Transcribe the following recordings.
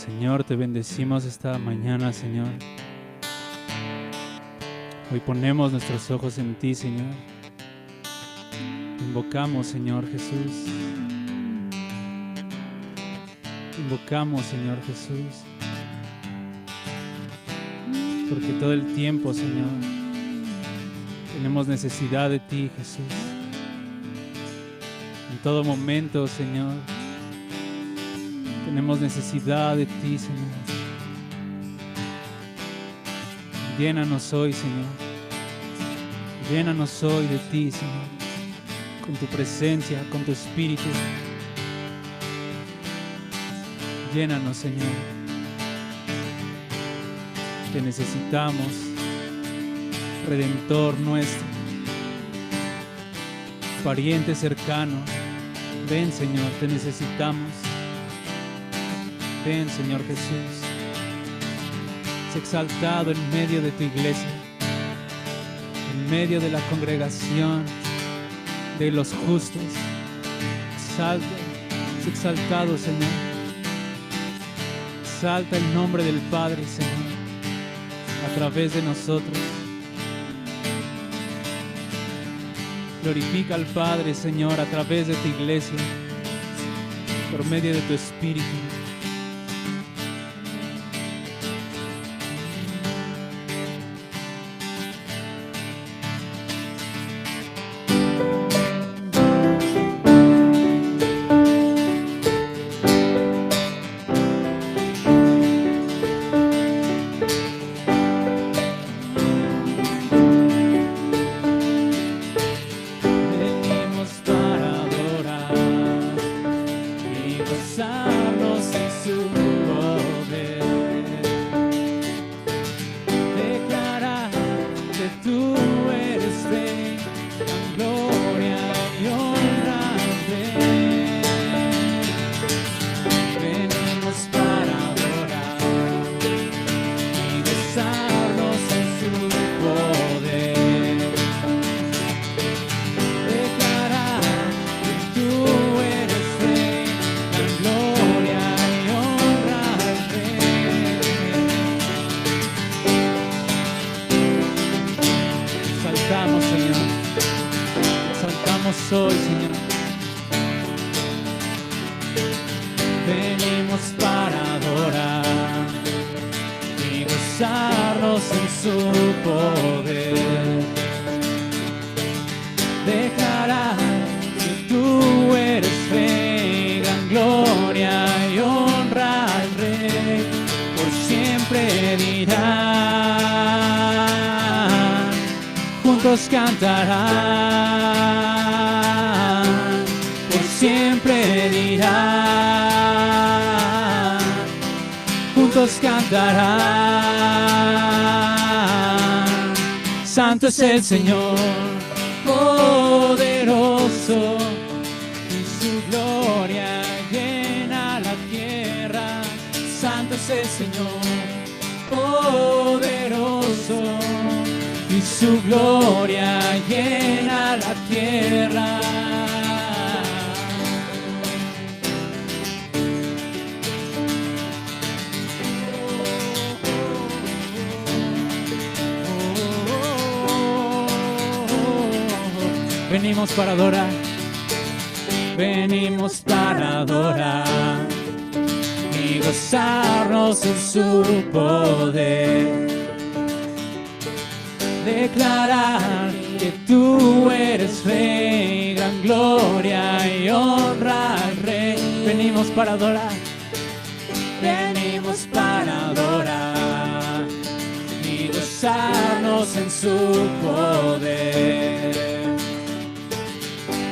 Señor, te bendecimos esta mañana, Señor. Hoy ponemos nuestros ojos en ti, Señor. Invocamos, Señor Jesús. Invocamos, Señor Jesús. Porque todo el tiempo, Señor, tenemos necesidad de ti, Jesús. En todo momento, Señor, tenemos necesidad de ti, Señor. Llénanos hoy, Señor. Llénanos hoy de ti, Señor. Con tu presencia, con tu espíritu. Llénanos, Señor. Te necesitamos, Redentor nuestro, pariente cercano. Ven, Señor, te necesitamos. Ven, Señor Jesús. Sé exaltado en medio de tu iglesia, en medio de la congregación de los justos. Sé exaltado, Señor. Exalta el nombre del Padre, Señor, a través de nosotros. Glorifica al Padre, Señor, a través de tu iglesia, por medio de tu Espíritu. Hoy, Señor, venimos para adorar y gozarnos en su poder, declarar que tú eres Rey, gran gloria y honra al Rey, por siempre dirán, juntos cantarán. Siempre dirán, juntos cantarán. Santo es el Señor, poderoso, y su gloria llena la tierra. Santo es el Señor, poderoso, y su gloria llena la tierra. Venimos para adorar, venimos para adorar y gozarnos en su poder, declarar que tú eres Rey, gran gloria y honra al Rey. Venimos para adorar, venimos para adorar y gozarnos en su poder,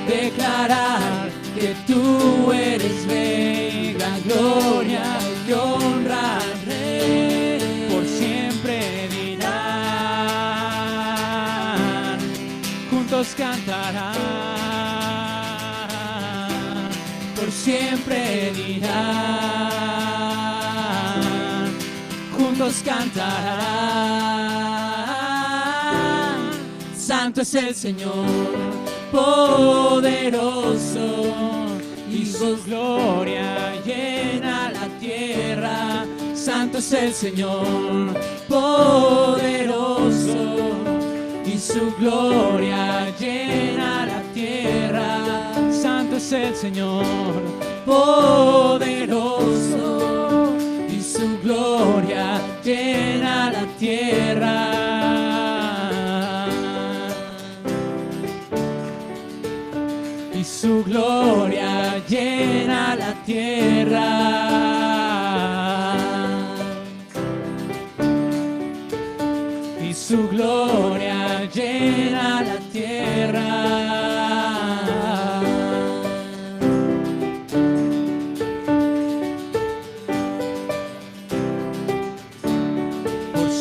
declarar que tú eres Rey, gran gloria y honra al Rey, por siempre dirán, juntos cantarán, por siempre dirán, juntos cantarán. Santo es el Señor, poderoso, y su gloria llena la tierra. tierra. Santo es el Señor, poderoso, y su gloria llena la tierra. Santo es el Señor, poderoso, y su gloria llena la tierra. Y su gloria llena la tierra. Y su gloria llena la tierra.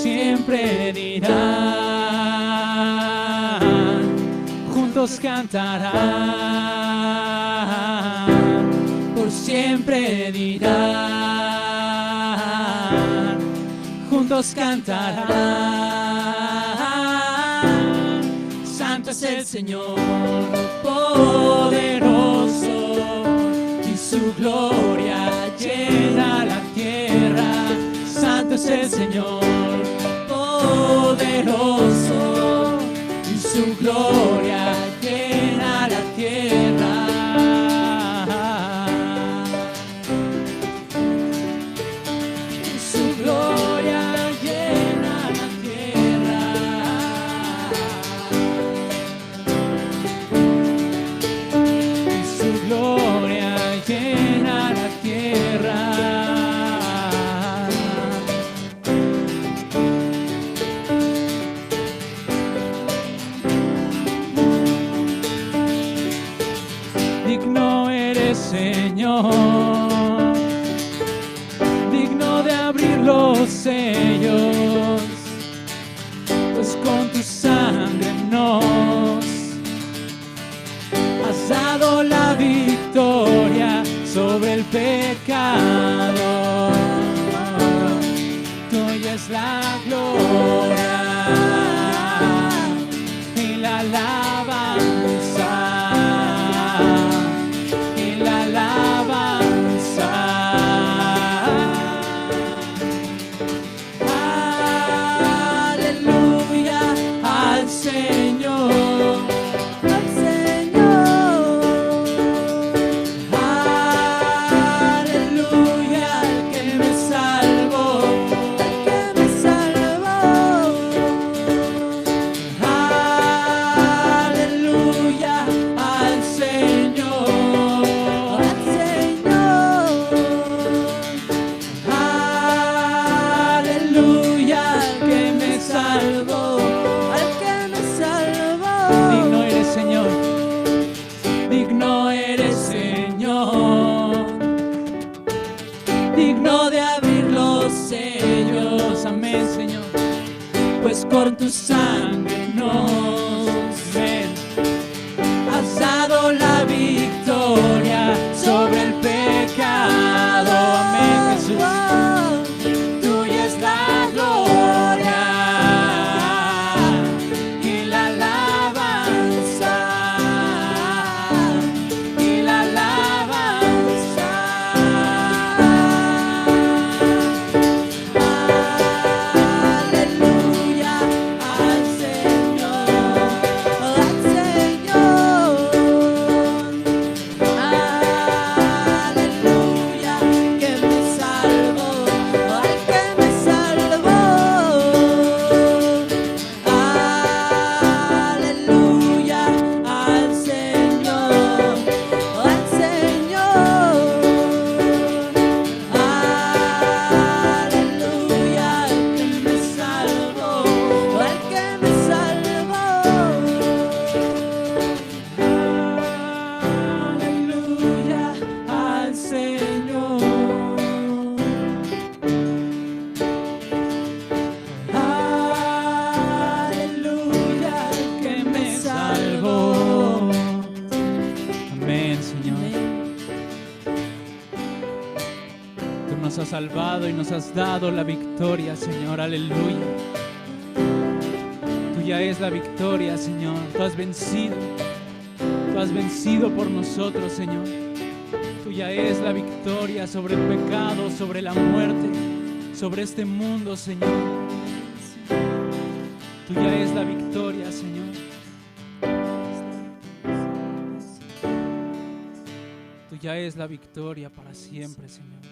Siempre dirán, juntos cantarán, por siempre dirán, juntos cantarán. Santo es el Señor, poderoso, y su gloria llena la tierra. Santo es el Señor, poderoso, y su gloria llena la tierra. Y su gloria llena la tierra. Y su gloria llena la tierra. Digno eres, Señor, digno de abrir los sellos, pues con tu sangre nos has dado la victoria sobre el pecado. Tuya es la gloria y la alabanza. Con tu sangre nos has dado la victoria sobre el pecado. Amén, Jesús. Tuya es la gloria y la alabanza, y la alabanza. Nos has salvado y nos has dado la victoria, Señor, aleluya. Tuya es la victoria, Señor. Tú has vencido por nosotros, Señor. Tuya es la victoria sobre el pecado, sobre la muerte, sobre este mundo, Señor. Tuya es la victoria, Señor. Tuya es la victoria para siempre, Señor.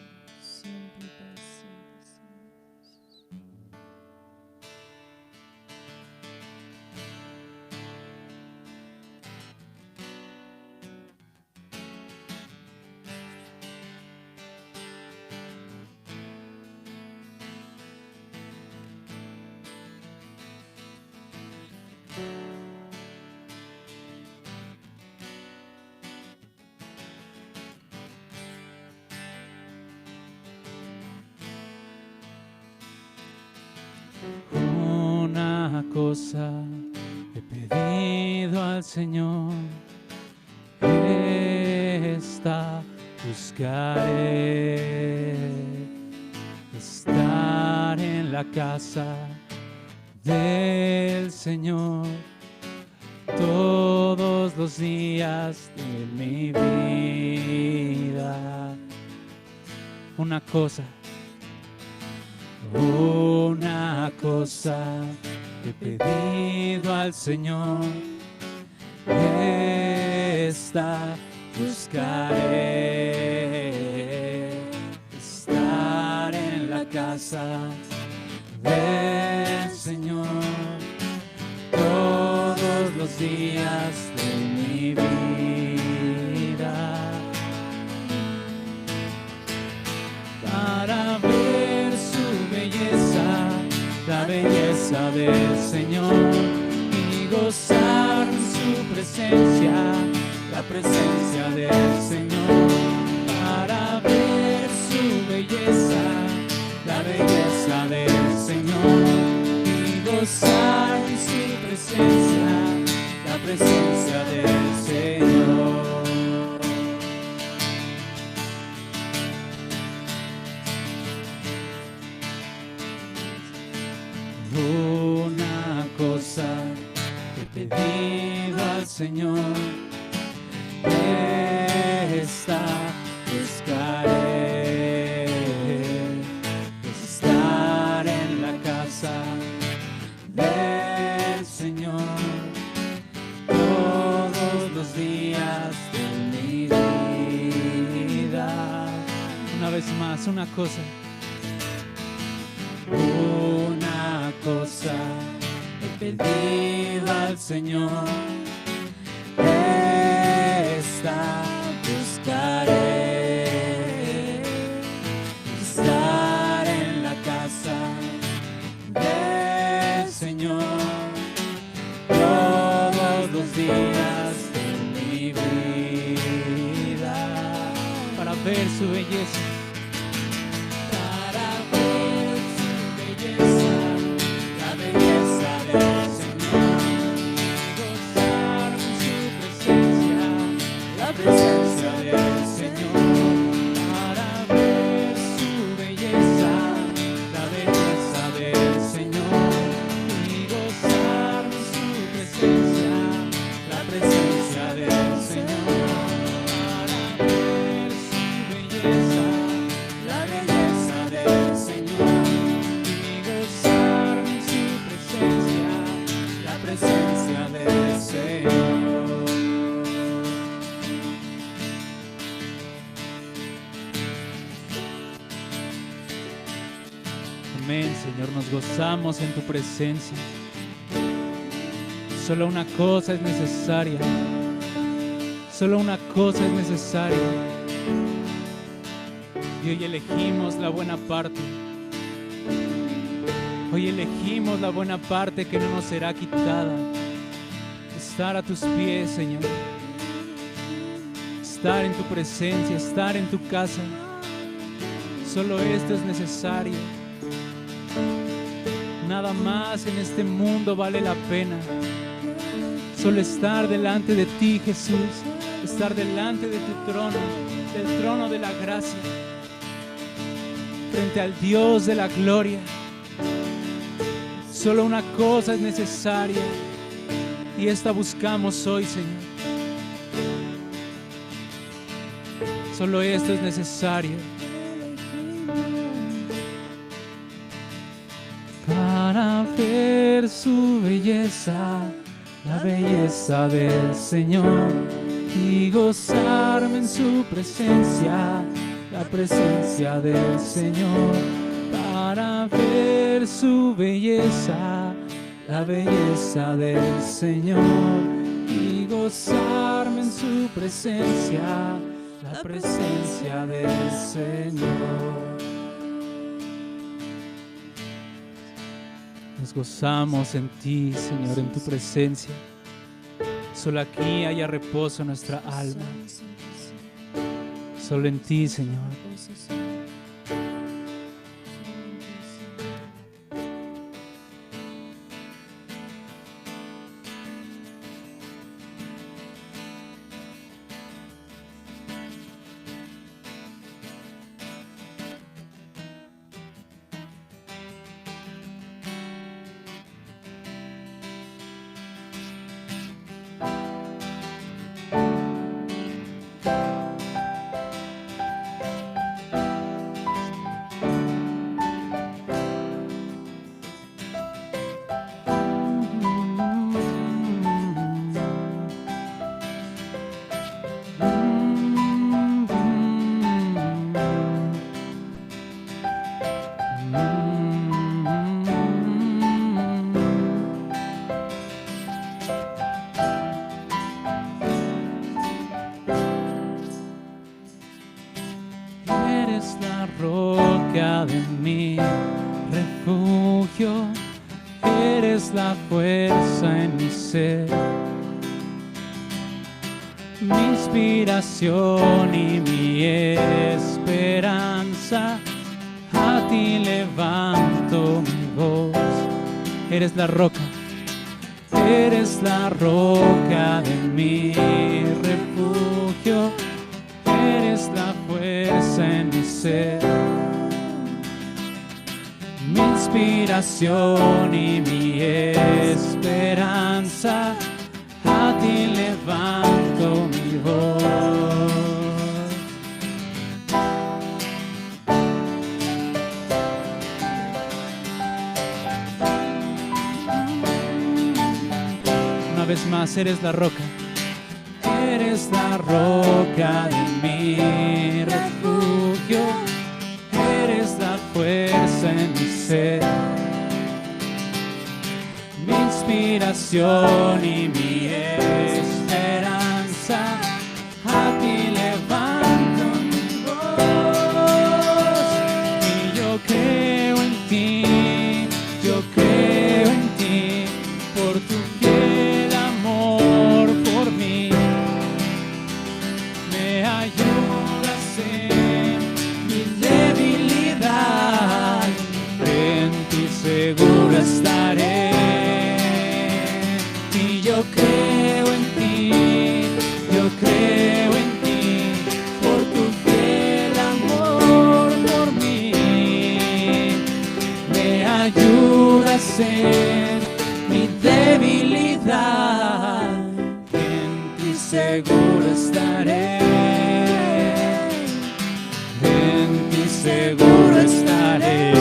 Una cosa he pedido al Señor, esta buscaré, estar en la casa del Señor todos los días de mi vida. Una cosa he pedido al Señor, esta buscaré, estar en la casa del Señor todos los días de mi vida, para ver su belleza, la belleza del Señor, y gozar su presencia, la presencia del Señor, para ver su belleza, la belleza del Señor, y gozar su presencia, la presencia del Señor. Una cosa he pedido al Señor, esta buscaré, estar en la casa del Señor todos los días de mi vida. Una vez más, una cosa he pedido al Señor, esta buscaré, estar en la casa del Señor todos los días de mi vida, para ver su belleza. La presencia del Señor, para ver su belleza, la belleza del Señor, y gozar su presencia, la presencia del Señor, para ver su belleza, la belleza del Señor, y gozar su presencia, la presencia del Señor. Amén, Señor, nos gozamos en tu presencia. Solo una cosa es necesaria. Solo una cosa es necesaria. Y hoy elegimos la buena parte. Hoy elegimos la buena parte que no nos será quitada. Estar a tus pies, Señor. Estar en tu presencia, estar en tu casa. Solo esto es necesario. Nada más en este mundo vale la pena. Solo estar delante de ti, Jesús. Estar delante de tu trono, del trono de la gracia, frente al Dios de la gloria. Solo una cosa es necesaria, y esta buscamos hoy, Señor. Solo esto es necesario para ver su belleza, la belleza del Señor, y gozarme en su presencia, la presencia del Señor, para ver su belleza, la belleza del Señor, y gozarme en su presencia, la presencia del Señor. Nos gozamos en ti, Señor, en tu presencia. Solo aquí haya reposo en nuestra alma. Solo en ti, Señor. Eres la roca de mi refugio, eres la fuerza en mi ser, mi inspiración y mi esperanza. A ti levanto mi voz. Eres la roca de mi refugio, eres la fuerza en mi ser, mi inspiración y mi esperanza. A ti levanto mi voz. Una vez más, eres la roca. Eres la roca de mi refugio, eres la fuerza en mi ser, mi inspiración y mi esperanza. A ti levanto mi voz y yo creo en ti, yo creo en ti, por tu fiel amor por mí. Me ayudas en mi debilidad, en ti seguro estaré. Y yo creo en ti, yo creo en ti, por tu fiel amor por mí. Me ayudas en mi debilidad, en ti seguro estaré. En ti seguro estaré.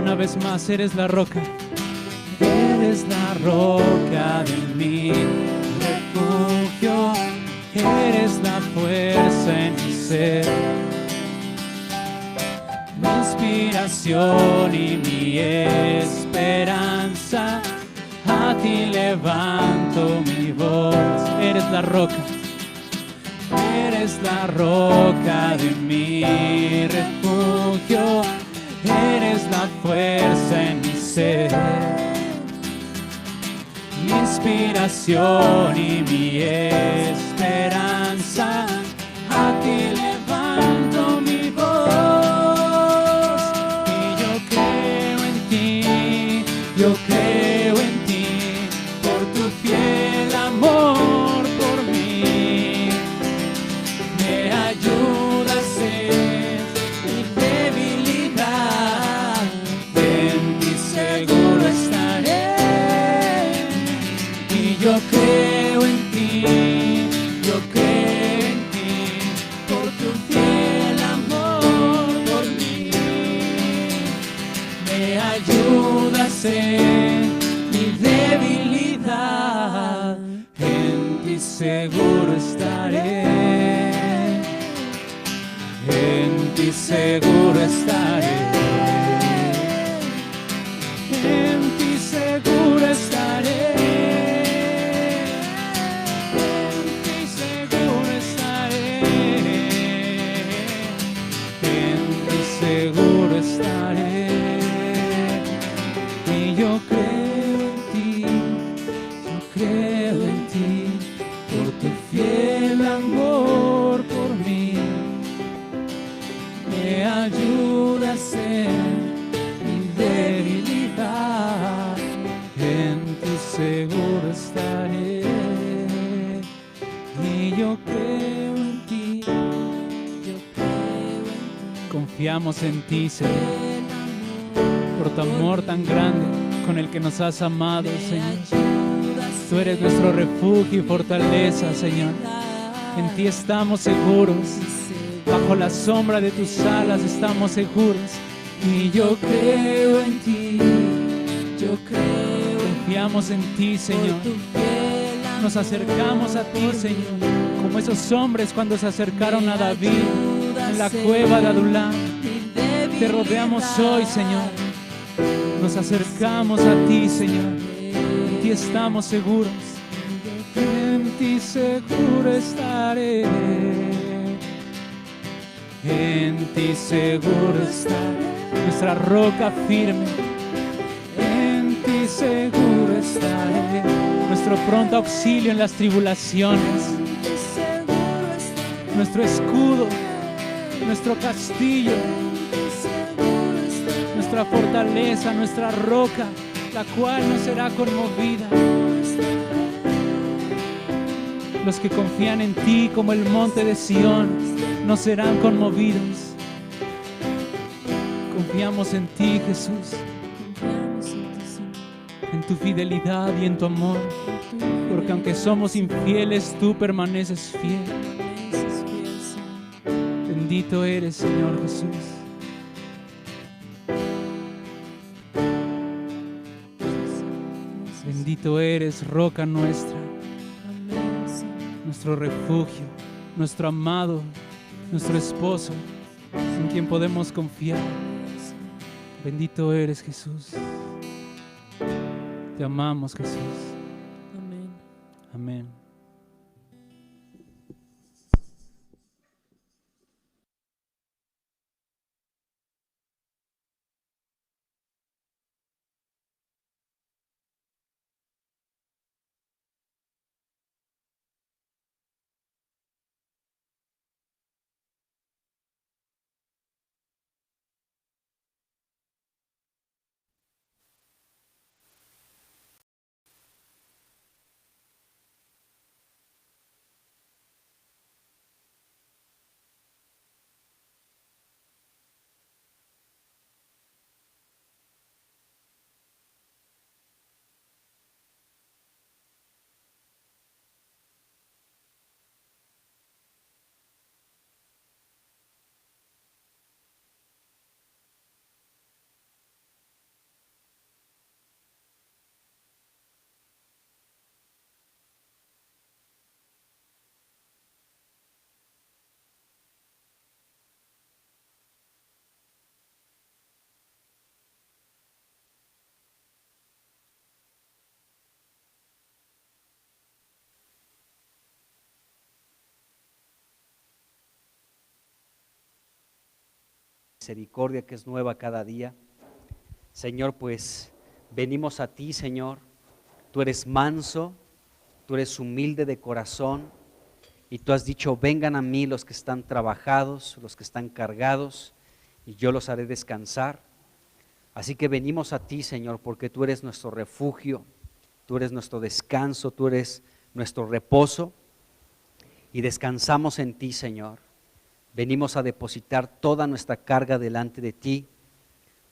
Una vez más, eres la roca. Eres la roca de mi refugio, eres la fuerza en mi ser, mi inspiración y mi esperanza. A ti levanto mi voz. Eres la roca de mi refugio, eres la fuerza en mi ser, mi inspiración y mi esperanza. A ti levanto mi voz y yo creo en ti, yo creo en ti, por tu fiel amor por mí. Me me ayudas en mi debilidad, en ti seguro estaré, en ti seguro estaré, en ti seguro estaré, en ti seguro estaré, en ti seguro estaré. Y yo creo en ti, por tu fiel amor por mí, me ayudas en mi debilidad, en ti seguro estaré. Y yo creo en ti, confiamos en ti, Señor, por tu amor tan grande con el que nos has amado, Señor. Tú eres nuestro refugio y fortaleza, Señor. En ti estamos seguros, bajo la sombra de tus alas estamos seguros. Y yo creo en ti, yo creo, confiamos en ti, Señor. Nos acercamos a ti, Señor, como esos hombres cuando se acercaron a David en la cueva de Adulam. Te rodeamos hoy, Señor. Nos acercamos a ti, Señor. En ti estamos seguros. En ti seguro estaré. En ti seguro estaré. Nuestra roca firme. En ti seguro estaré. Nuestro pronto auxilio en las tribulaciones. Nuestro escudo. Nuestro castillo. Nuestra fortaleza, nuestra roca, la cual no será conmovida. Los que confían en ti como el monte de Sión no serán conmovidos. Confiamos en ti, Jesús, en tu fidelidad y en tu amor, porque aunque somos infieles, tú permaneces fiel. Bendito eres, Señor Jesús. Bendito eres, roca nuestra, nuestro refugio, nuestro amado, nuestro esposo, en quien podemos confiar. Bendito eres, Jesús. Te amamos, Jesús. Amén. Amén. Misericordia que es nueva cada día. Señor, pues venimos a ti, Señor. Tú eres manso, tú eres humilde de corazón y tú has dicho, vengan a mí los que están trabajados, los que están cargados y yo los haré descansar. Así que venimos a ti, Señor, porque tú eres nuestro refugio, tú eres nuestro descanso, tú eres nuestro reposo y descansamos en ti, Señor. Venimos a depositar toda nuestra carga delante de ti,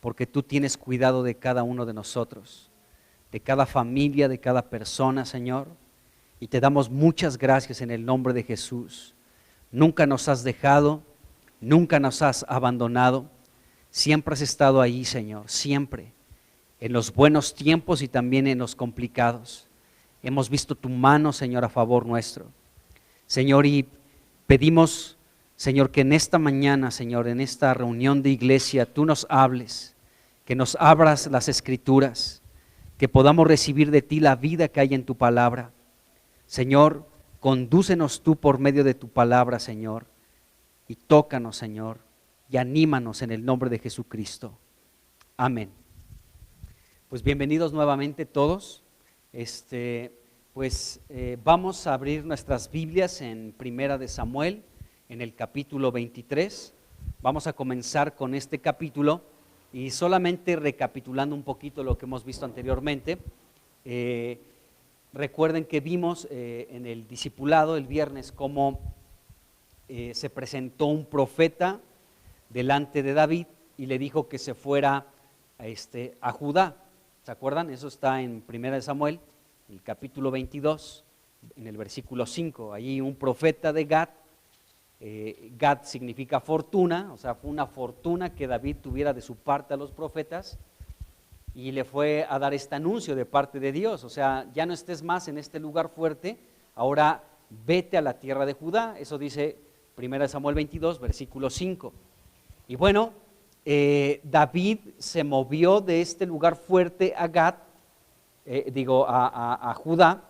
porque tú tienes cuidado de cada uno de nosotros, de cada familia, de cada persona, Señor. Y te damos muchas gracias en el nombre de Jesús. Nunca nos has dejado, nunca nos has abandonado. Siempre has estado ahí, Señor, siempre, en los buenos tiempos y también en los complicados. Hemos visto tu mano, Señor, a favor nuestro. Señor, y pedimos, Señor, que en esta mañana, Señor, en esta reunión de iglesia, tú nos hables, que nos abras las Escrituras, que podamos recibir de ti la vida que hay en tu palabra. Señor, condúcenos tú por medio de tu palabra, Señor, y tócanos, Señor, y anímanos en el nombre de Jesucristo. Amén. Pues bienvenidos nuevamente todos. Vamos a abrir nuestras Biblias en Primera de Samuel, en el capítulo 23. Vamos a comenzar con este capítulo y solamente recapitulando un poquito lo que hemos visto anteriormente. Recuerden que vimos en el discipulado el viernes cómo se presentó un profeta delante de David y le dijo que se fuera a Judá. ¿Se acuerdan? Eso está en Primera de Samuel, el capítulo 22, en el versículo 5. Allí un profeta de Gad. Gad significa fortuna, o sea, fue una fortuna que David tuviera de su parte a los profetas y le fue a dar este anuncio de parte de Dios. O sea, ya no estés más en este lugar fuerte, ahora vete a la tierra de Judá. Eso dice Primera de Samuel 22, versículo 5. Y bueno, David se movió de este lugar fuerte a Gad, a Judá,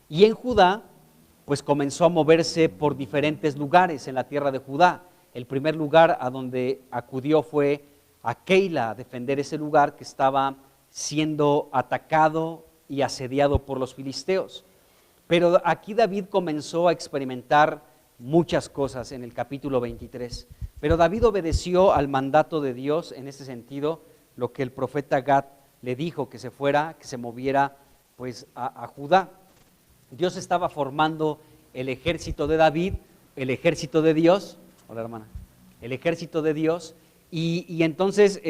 y en Judá pues comenzó a moverse por diferentes lugares en la tierra de Judá. El primer lugar a donde acudió fue a Keila, a defender ese lugar que estaba siendo atacado y asediado por los filisteos. Pero aquí David comenzó a experimentar muchas cosas en el capítulo 23. Pero David obedeció al mandato de Dios en ese sentido, lo que el profeta Gad le dijo, que se fuera, que se moviera pues a Judá. Dios estaba formando el ejército de David, el ejército de Dios, hola hermana, el ejército de Dios, y entonces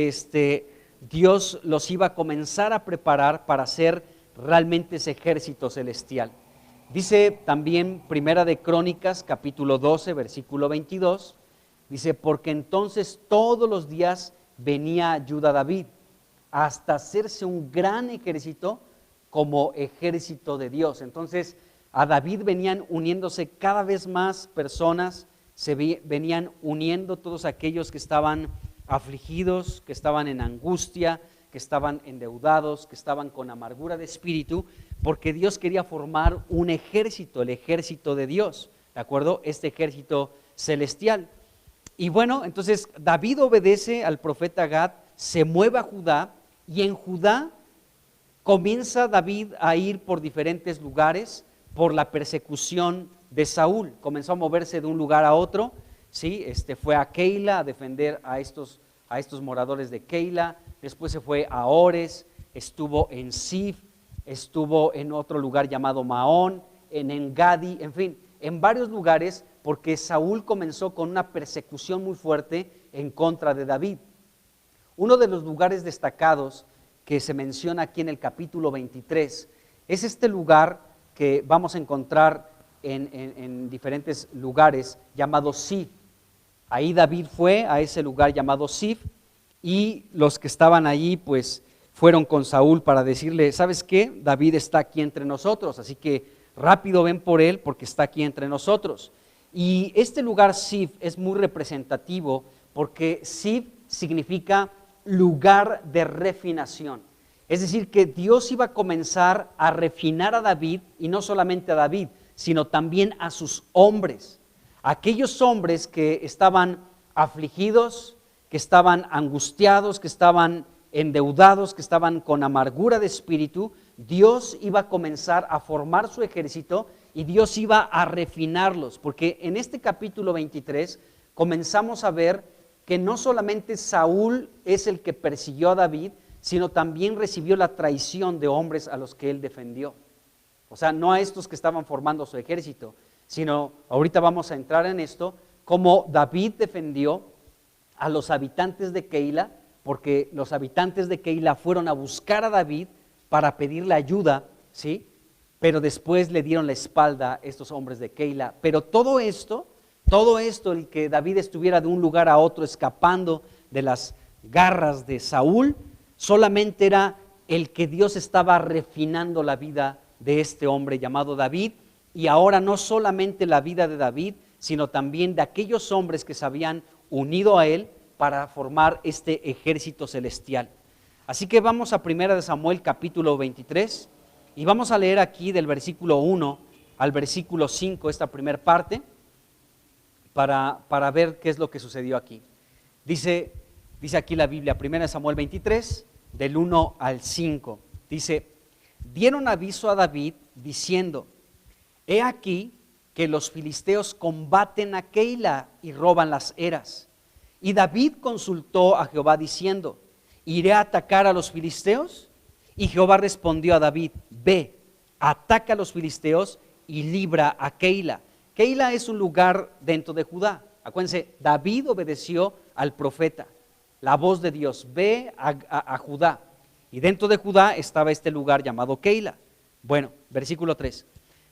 Dios los iba a comenzar a preparar para hacer realmente ese ejército celestial. Dice también Primera de Crónicas, capítulo 12, versículo 22, dice, porque entonces todos los días venía ayuda a David, hasta hacerse un gran ejército como ejército de Dios. Entonces a David venían uniéndose cada vez más personas, venían uniendo todos aquellos que estaban afligidos, que estaban en angustia, que estaban endeudados, que estaban con amargura de espíritu, porque Dios quería formar un ejército, el ejército de Dios, ¿de acuerdo? Este ejército celestial. Y bueno, entonces David obedece al profeta Gad, se mueve a Judá, y en Judá comienza David a ir por diferentes lugares por la persecución de Saúl. Comenzó a moverse de un lugar a otro, ¿sí? Fue a Keila a defender a estos moradores de Keila, después se fue a Ores, estuvo en Sif, estuvo en otro lugar llamado Maón, en Engadi, en fin, en varios lugares, porque Saúl comenzó con una persecución muy fuerte en contra de David. Uno de los lugares destacados que se menciona aquí en el capítulo 23 es este lugar que vamos a encontrar en diferentes lugares llamado Sif. Ahí David fue a ese lugar llamado Sif y los que estaban allí pues fueron con Saúl para decirle, ¿sabes qué? David está aquí entre nosotros, así que rápido ven por él porque está aquí entre nosotros. Y este lugar Sif es muy representativo porque Sif significa lugar de refinación. Es decir, que Dios iba a comenzar a refinar a David, y no solamente a David, sino también a sus hombres. Aquellos hombres que estaban afligidos, que estaban angustiados, que estaban endeudados, que estaban con amargura de espíritu, Dios iba a comenzar a formar su ejército y Dios iba a refinarlos. Porque en este capítulo 23 comenzamos a ver que no solamente Saúl es el que persiguió a David, sino también recibió la traición de hombres a los que él defendió. O sea, no a estos que estaban formando su ejército, sino, ahorita vamos a entrar en esto, como David defendió a los habitantes de Keila, porque los habitantes de Keila fueron a buscar a David para pedirle ayuda, ¿sí? Pero después le dieron la espalda a estos hombres de Keila. Pero todo esto, el que David estuviera de un lugar a otro escapando de las garras de Saúl, solamente era el que Dios estaba refinando la vida de este hombre llamado David, y ahora no solamente la vida de David, sino también de aquellos hombres que se habían unido a él para formar este ejército celestial. Así que vamos a 1 de Samuel capítulo 23 y vamos a leer aquí del versículo 1 al versículo 5 esta primera parte para ver qué es lo que sucedió aquí. Dice aquí la Biblia, 1 de Samuel 23, del 1 al 5, dice: dieron aviso a David diciendo: he aquí que los filisteos combaten a Keila y roban las eras. Y David consultó a Jehová diciendo: ¿iré a atacar a los filisteos? Y Jehová respondió a David: ve, ataca a los filisteos y libra a Keila. Keila es un lugar dentro de Judá. Acuérdense, David obedeció al profeta, la voz de Dios: ve a Judá. Y dentro de Judá estaba este lugar llamado Keila. Bueno, versículo 3.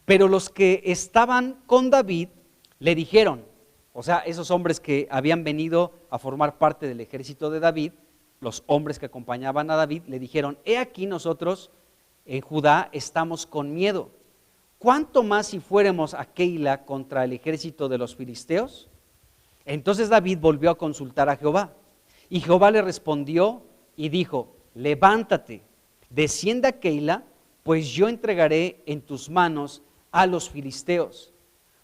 Pero los que estaban con David le dijeron, o sea, esos hombres que habían venido a formar parte del ejército de David, los hombres que acompañaban a David, le dijeron: he aquí nosotros en Judá estamos con miedo. ¿Cuánto más si fuéramos a Keila contra el ejército de los filisteos? Entonces David volvió a consultar a Jehová, y Jehová le respondió y dijo: levántate, descienda a Keila, pues yo entregaré en tus manos a los filisteos.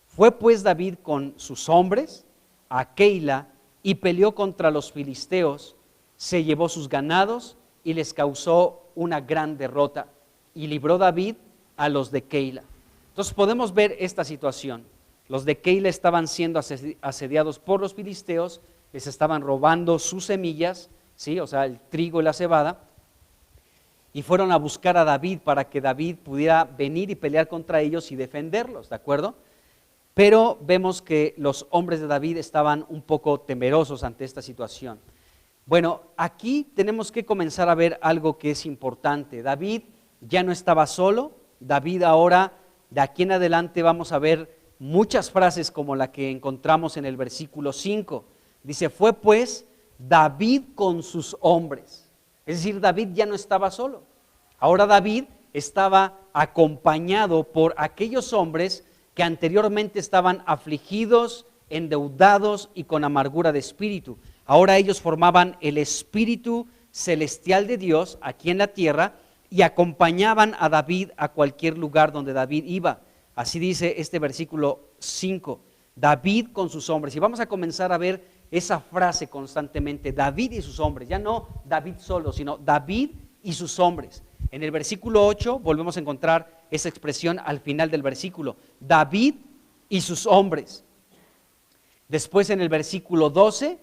Fue pues David con sus hombres a Keila y peleó contra los filisteos, se llevó sus ganados y les causó una gran derrota, y libró David a los de Keila. Entonces podemos ver esta situación. Los de Keila estaban siendo asediados por los filisteos, les estaban robando sus semillas, ¿sí? O sea, el trigo y la cebada, y fueron a buscar a David para que David pudiera venir y pelear contra ellos y defenderlos, ¿de acuerdo? Pero vemos que los hombres de David estaban un poco temerosos ante esta situación. Bueno, aquí tenemos que comenzar a ver algo que es importante. David ya no estaba solo. David ahora, de aquí en adelante, vamos a ver muchas frases como la que encontramos en el versículo 5. Dice: fue pues David con sus hombres. Es decir, David ya no estaba solo. Ahora David estaba acompañado por aquellos hombres que anteriormente estaban afligidos, endeudados y con amargura de espíritu. Ahora ellos formaban el espíritu celestial de Dios aquí en la tierra y acompañaban a David a cualquier lugar donde David iba. Así dice este versículo 5, David con sus hombres. Y vamos a comenzar a ver esa frase constantemente: David y sus hombres. Ya no David solo, sino David y sus hombres. En el versículo 8 volvemos a encontrar esa expresión al final del versículo: David y sus hombres. Después en el versículo 12,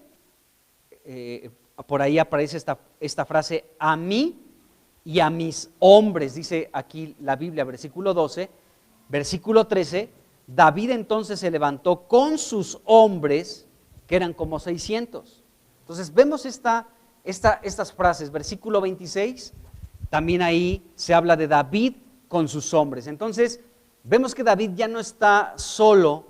por ahí aparece esta frase: a mí y a mis hombres, dice aquí la Biblia, versículo 12. Versículo 13, David entonces se levantó con sus hombres, que eran como 600. Entonces vemos estas frases. Versículo 26, también ahí se habla de David con sus hombres. Entonces vemos que David ya no está solo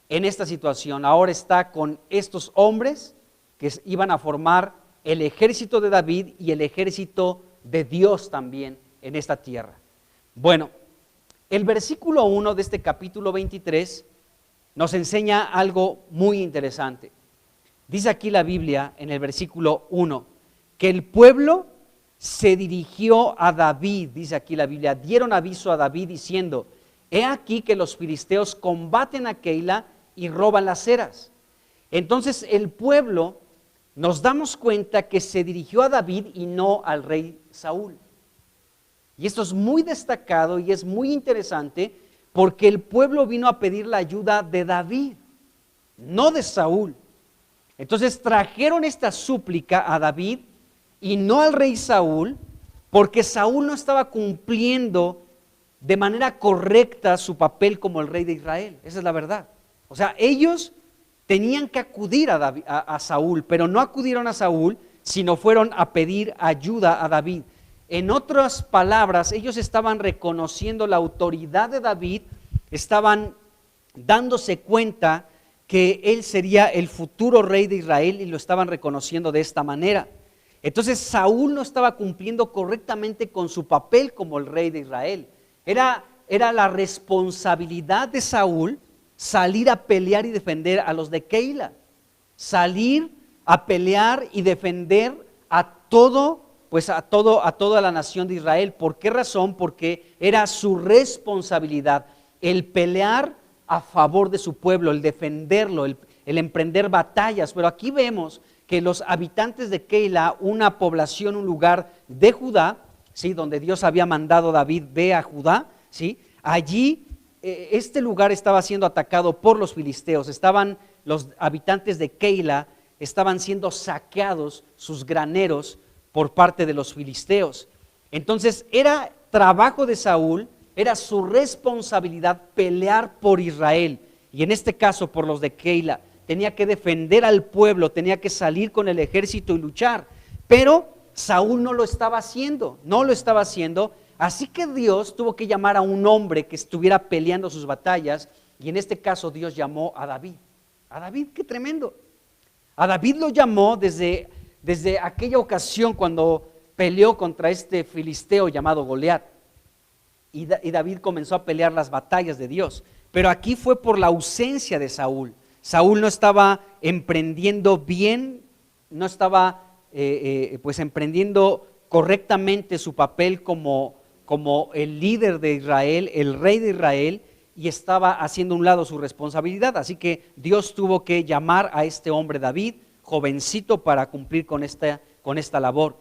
en esta situación, ahora está con estos hombres que iban a formar el ejército de David y el ejército de Dios también en esta tierra. Bueno, el versículo 1 de este capítulo 23 nos enseña algo muy interesante. Dice aquí la Biblia en el versículo 1 que el pueblo se dirigió a David, dice aquí la Biblia, dieron aviso a David diciendo: he aquí que los filisteos combaten a Keila y roban las eras. Entonces el pueblo, nos damos cuenta que se dirigió a David y no al rey Saúl. Y esto es muy destacado y es muy interesante porque el pueblo vino a pedir la ayuda de David, no de Saúl. Entonces trajeron esta súplica a David y no al rey Saúl, porque Saúl no estaba cumpliendo de manera correcta su papel como el rey de Israel. Esa es la verdad. O sea, ellos tenían que acudir a Saúl, pero no acudieron a Saúl, sino fueron a pedir ayuda a David. En otras palabras, ellos estaban reconociendo la autoridad de David, estaban dándose cuenta que él sería el futuro rey de Israel y lo estaban reconociendo de esta manera. Entonces Saúl no estaba cumpliendo correctamente con su papel como el rey de Israel. Era la responsabilidad de Saúl salir a pelear y defender a los de Keila, salir a pelear y defender a toda la nación de Israel. ¿Por qué razón? Porque era su responsabilidad el pelear a favor de su pueblo, el defenderlo, el emprender batallas. Pero aquí vemos que los habitantes de Keila, una población, un lugar de Judá, ¿sí?, donde Dios había mandado a David, ve a Judá, ¿sí?, allí este lugar estaba siendo atacado por los filisteos. Los habitantes de Keila estaban siendo saqueados sus graneros por parte de los filisteos. Entonces era trabajo de Saúl, era su responsabilidad pelear por Israel, y en este caso por los de Keila. Tenía que defender al pueblo, tenía que salir con el ejército y luchar, pero Saúl no lo estaba haciendo, así que Dios tuvo que llamar a un hombre que estuviera peleando sus batallas, y en este caso Dios llamó a David. A David, qué tremendo. A David lo llamó desde aquella ocasión cuando peleó contra este filisteo llamado Goliat, y David comenzó a pelear las batallas de Dios, pero aquí fue por la ausencia de Saúl. Saúl no estaba emprendiendo bien, no estaba emprendiendo correctamente su papel como el líder de Israel, el rey de Israel, y estaba haciendo a un lado su responsabilidad. Así que Dios tuvo que llamar a este hombre David, jovencito, para cumplir con esta labor.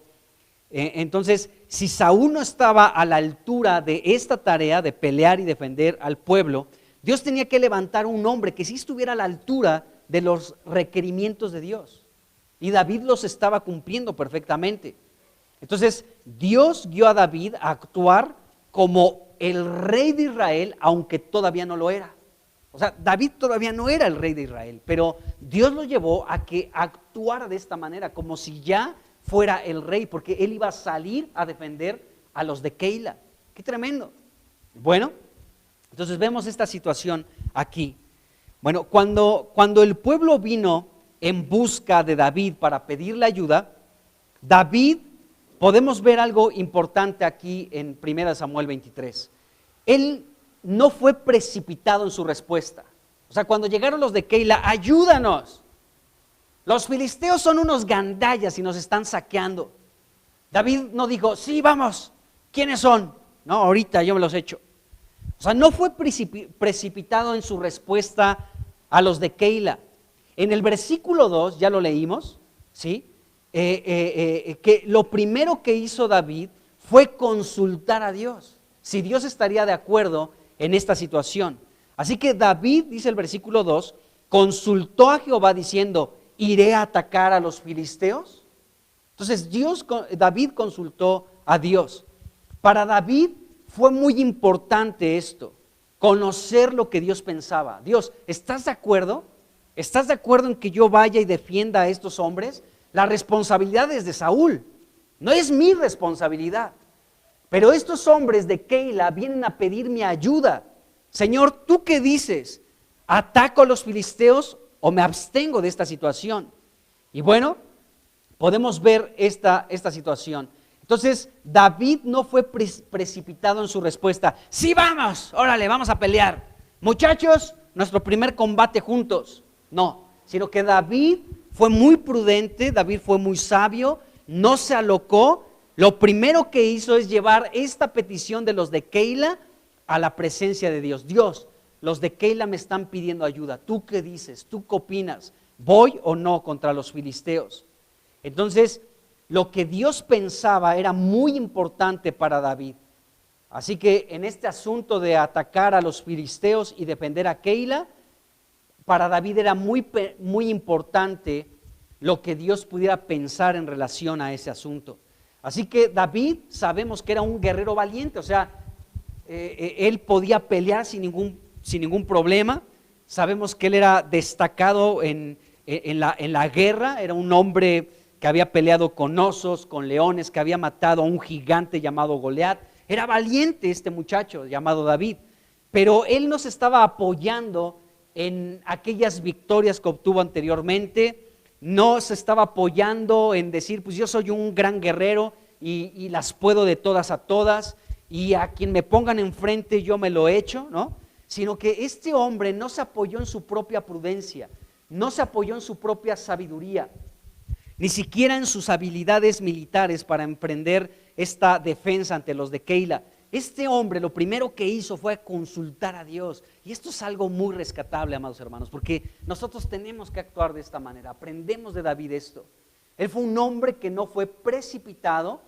Entonces, si Saúl no estaba a la altura de esta tarea de pelear y defender al pueblo, Dios tenía que levantar un hombre que sí estuviera a la altura de los requerimientos de Dios. Y David los estaba cumpliendo perfectamente. Entonces, Dios guió a David a actuar como el rey de Israel, aunque todavía no lo era. O sea, David todavía no era el rey de Israel, pero Dios lo llevó a que actuara de esta manera, como si ya fuera el rey, porque él iba a salir a defender a los de Keila. ¡Qué tremendo! Bueno, entonces vemos esta situación aquí. Bueno, cuando el pueblo vino en busca de David para pedirle ayuda, David, podemos ver algo importante aquí en 1 Samuel 23. Él no fue precipitado en su respuesta. O sea, cuando llegaron los de Keila, ayúdanos. Los filisteos son unos gandallas y nos están saqueando. David no dijo, sí, vamos, ¿quiénes son? No, ahorita yo me los echo. O sea, no fue precipitado en su respuesta a los de Keila. En el versículo 2, ya lo leímos, ¿sí? Que lo primero que hizo David fue consultar a Dios, si Dios estaría de acuerdo en esta situación. Así que David, dice el versículo 2, consultó a Jehová diciendo, ¿iré a atacar a los filisteos? Entonces David consultó a Dios. Para David fue muy importante esto, conocer lo que Dios pensaba. Dios, ¿estás de acuerdo? ¿Estás de acuerdo en que yo vaya y defienda a estos hombres? La responsabilidad es de Saúl, no es mi responsabilidad. Pero estos hombres de Keila vienen a pedirme ayuda. Señor, ¿tú qué dices? ¿Ataco a los filisteos o me abstengo de esta situación? Y bueno, podemos ver esta situación. Entonces, David no fue precipitado en su respuesta. Sí, vamos, órale, vamos a pelear. Muchachos, nuestro primer combate juntos. No, sino que David fue muy prudente, David fue muy sabio, no se alocó. Lo primero que hizo es llevar esta petición de los de Keila a la presencia de Dios. Dios, los de Keila me están pidiendo ayuda. ¿Tú qué dices? ¿Tú qué opinas? ¿Voy o no contra los filisteos? Entonces, lo que Dios pensaba era muy importante para David. Así que en este asunto de atacar a los filisteos y defender a Keila, para David era muy importante lo que Dios pudiera pensar en relación a ese asunto. Así que David sabemos que era un guerrero valiente, o sea, él podía pelear sin ningún problema. Sabemos que él era destacado en la guerra, era un hombre que había peleado con osos, con leones, que había matado a un gigante llamado Goliat. Era valiente este muchacho llamado David, pero él no se estaba apoyando en aquellas victorias que obtuvo anteriormente, no se estaba apoyando en decir, pues yo soy un gran guerrero y las puedo de todas a todas, y a quien me pongan enfrente yo me lo echo, ¿no? Sino que este hombre no se apoyó en su propia prudencia, no se apoyó en su propia sabiduría, ni siquiera en sus habilidades militares para emprender esta defensa ante los de Keila. Este hombre lo primero que hizo fue consultar a Dios, y esto es algo muy rescatable, amados hermanos, porque nosotros tenemos que actuar de esta manera. Aprendemos de David esto. Él fue un hombre que no fue precipitado.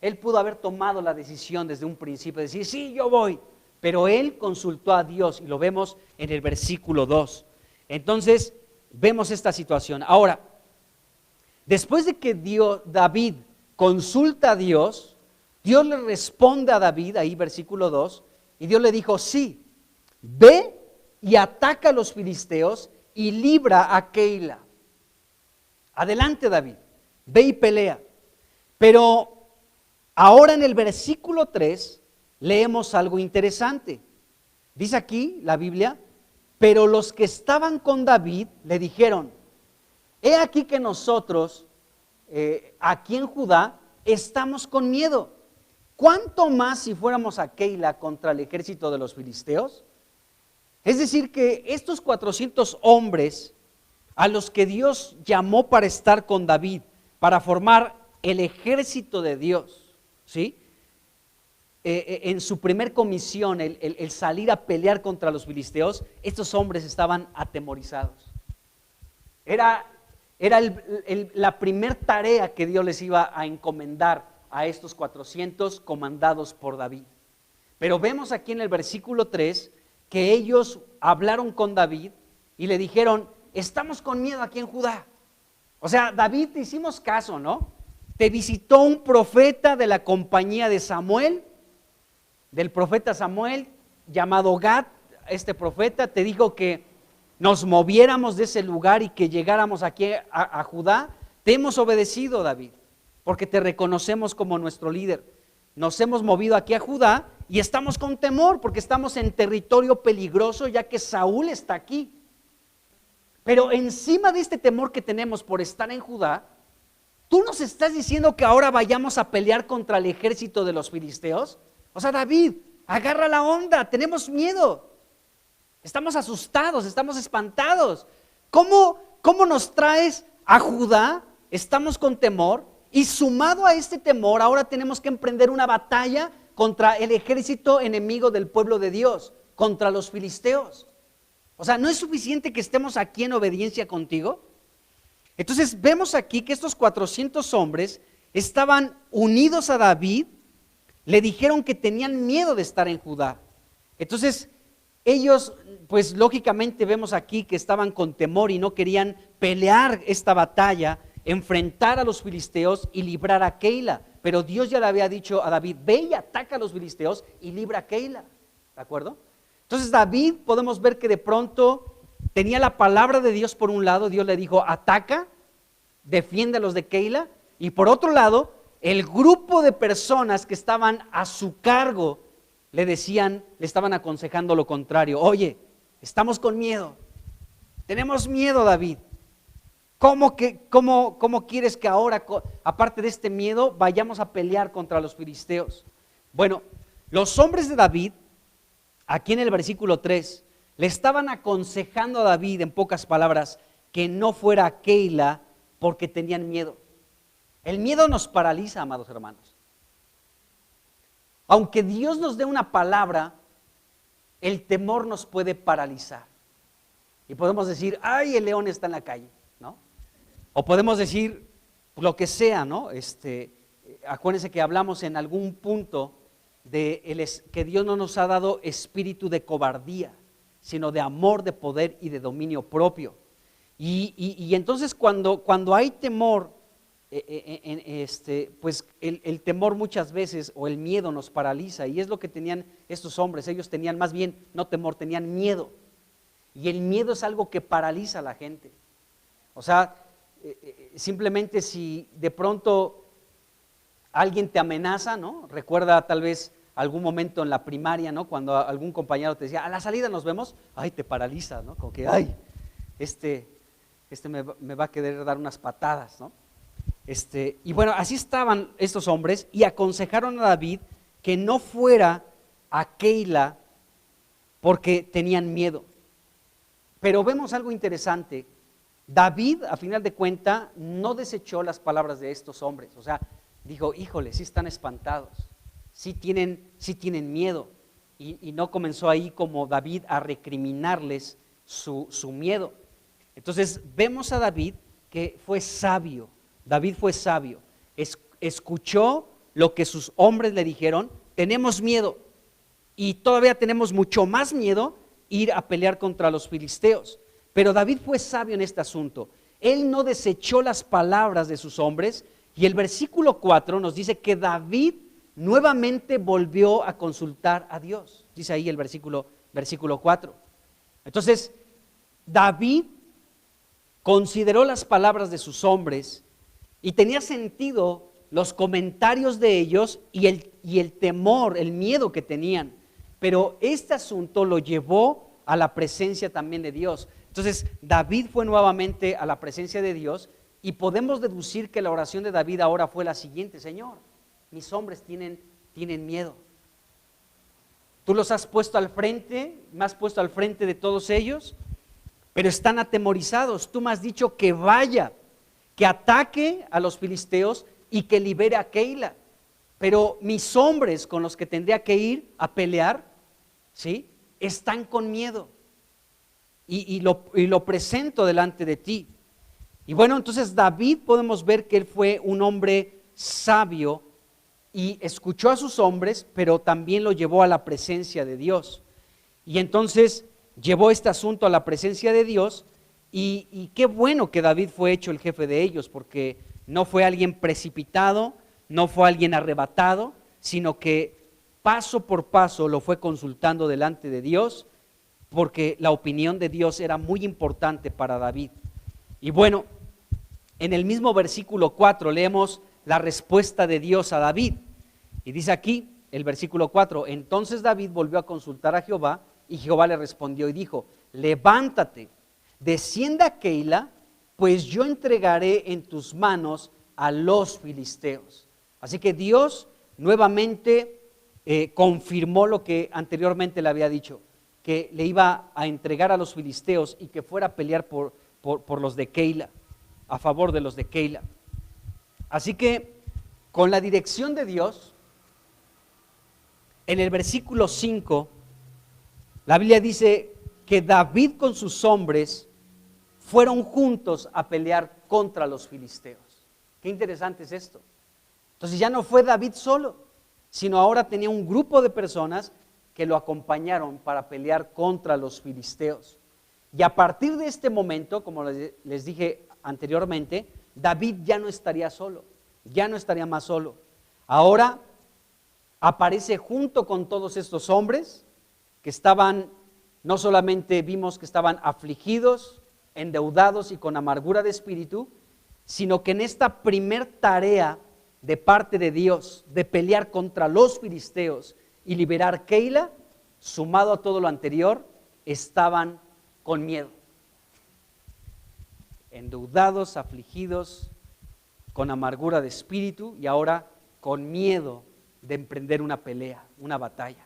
Él pudo haber tomado la decisión desde un principio, de decir, sí, yo voy, pero él consultó a Dios, y lo vemos en el versículo 2. Entonces, vemos esta situación. Ahora, después de que David consulta a Dios, Dios le responde a David, ahí versículo 2, y Dios le dijo, sí, ve y ataca a los filisteos y libra a Keila. Adelante, David, ve y pelea. Pero ahora en el versículo 3 leemos algo interesante. Dice aquí la Biblia, pero los que estaban con David le dijeron, he aquí que nosotros, aquí en Judá, estamos con miedo. ¿Cuánto más si fuéramos a Keila contra el ejército de los filisteos? Es decir, que estos 400 hombres a los que Dios llamó para estar con David, para formar el ejército de Dios, ¿sí? En su primer comisión, el salir a pelear contra los filisteos, estos hombres estaban atemorizados. Era la primer tarea que Dios les iba a encomendar a estos 400 comandados por David. Pero vemos aquí en el versículo 3 que ellos hablaron con David y le dijeron, estamos con miedo aquí en Judá. O sea, David, te hicimos caso, ¿no? Te visitó un profeta de la compañía de Samuel, del profeta Samuel, llamado Gad. Este profeta te dijo que nos moviéramos de ese lugar y que llegáramos aquí a Judá. Te hemos obedecido, David, porque te reconocemos como nuestro líder. Nos hemos movido aquí a Judá y estamos con temor porque estamos en territorio peligroso, ya que Saúl está aquí. Pero encima de este temor que tenemos por estar en Judá, ¿tú nos estás diciendo que ahora vayamos a pelear contra el ejército de los filisteos? O sea, David, agarra la onda, tenemos miedo, estamos asustados, estamos espantados. ¿Cómo nos traes a Judá? Estamos con temor, y sumado a este temor, ahora tenemos que emprender una batalla contra el ejército enemigo del pueblo de Dios, contra los filisteos. O sea, ¿no es suficiente que estemos aquí en obediencia contigo? Entonces vemos aquí que estos 400 hombres estaban unidos a David, le dijeron que tenían miedo de estar en Judá. Entonces ellos, pues lógicamente vemos aquí que estaban con temor y no querían pelear esta batalla, enfrentar a los filisteos y librar a Keila. Pero Dios ya le había dicho a David, ve y ataca a los filisteos y libra a Keila, ¿de acuerdo? Entonces David, podemos ver que de pronto tenía la palabra de Dios por un lado. Dios le dijo, ataca, defiende a los de Keila, y por otro lado, el grupo de personas que estaban a su cargo le estaban aconsejando lo contrario. Oye, estamos con miedo, tenemos miedo, David. ¿Cómo quieres que ahora, aparte de este miedo, vayamos a pelear contra los filisteos? Bueno, los hombres de David, aquí en el versículo 3, le estaban aconsejando a David, en pocas palabras, que no fuera a Keila porque tenían miedo. El miedo nos paraliza, amados hermanos. Aunque Dios nos dé una palabra, el temor nos puede paralizar. Y podemos decir, ay, el león está en la calle, ¿no? O podemos decir lo que sea, ¿no? Acuérdense que hablamos en algún punto de que Dios no nos ha dado espíritu de cobardía, sino de amor, de poder y de dominio propio. Y entonces cuando hay temor, pues el temor muchas veces, o el miedo, nos paraliza, y es lo que tenían estos hombres. Ellos tenían más bien, no temor, tenían miedo, y el miedo es algo que paraliza a la gente. O sea, simplemente si de pronto alguien te amenaza, ¿no? Recuerda tal vez algún momento en la primaria, ¿no? Cuando algún compañero te decía, a la salida nos vemos, ay, te paraliza, ¿no? Como que, ay, me va a querer dar unas patadas, ¿no? Y bueno, así estaban estos hombres y aconsejaron a David que no fuera a Keila porque tenían miedo. Pero vemos algo interesante. David, a final de cuentas, no desechó las palabras de estos hombres. O sea, dijo, híjole, sí están espantados, sí tienen miedo. Y no comenzó ahí como David a recriminarles su miedo. Entonces vemos a David que fue sabio. David fue sabio. Escuchó lo que sus hombres le dijeron, tenemos miedo. Y todavía tenemos mucho más miedo ir a pelear contra los filisteos. Pero David fue sabio en este asunto. Él no desechó las palabras de sus hombres. Y el versículo 4 nos dice que David nuevamente volvió a consultar a Dios. Dice ahí el versículo 4. Entonces, David consideró las palabras de sus hombres y tenía sentido los comentarios de ellos y el temor, el miedo que tenían. Pero este asunto lo llevó a la presencia también de Dios. Entonces, David fue nuevamente a la presencia de Dios y podemos deducir que la oración de David ahora fue la siguiente: Señor, mis hombres tienen miedo. Tú los has puesto al frente, me has puesto al frente de todos ellos, pero están atemorizados. Tú me has dicho que vaya, que ataque a los filisteos y que libere a Keila. Pero mis hombres con los que tendría que ir a pelear, ¿sí?, están con miedo. Y lo presento delante de ti. Y bueno, entonces David podemos ver que él fue un hombre sabio y escuchó a sus hombres, pero también lo llevó a la presencia de Dios. Y entonces llevó este asunto a la presencia de Dios y qué bueno que David fue hecho el jefe de ellos, porque no fue alguien precipitado, no fue alguien arrebatado, sino que paso por paso lo fue consultando delante de Dios, porque la opinión de Dios era muy importante para David. Y bueno, en el mismo versículo 4 leemos la respuesta de Dios a David. Y dice aquí, el versículo 4, entonces David volvió a consultar a Jehová, y Jehová le respondió y dijo, levántate, descienda a Keila, pues yo entregaré en tus manos a los filisteos. Así que Dios nuevamente confirmó lo que anteriormente le había dicho, que le iba a entregar a los filisteos y que fuera a pelear por los de Keila, a favor de los de Keila. Así que con la dirección de Dios, en el versículo 5, la Biblia dice que David con sus hombres fueron juntos a pelear contra los filisteos. Qué interesante es esto. Entonces ya no fue David solo, sino ahora tenía un grupo de personas que lo acompañaron para pelear contra los filisteos. Y a partir de este momento, como les dije anteriormente, David ya no estaría solo, ya no estaría más solo. Ahora aparece junto con todos estos hombres que estaban, no solamente vimos que estaban afligidos, endeudados y con amargura de espíritu, sino que en esta primer tarea de parte de Dios de pelear contra los filisteos y liberar Keila, sumado a todo lo anterior, estaban con miedo, endeudados, afligidos, con amargura de espíritu y ahora con miedo de emprender una pelea, una batalla.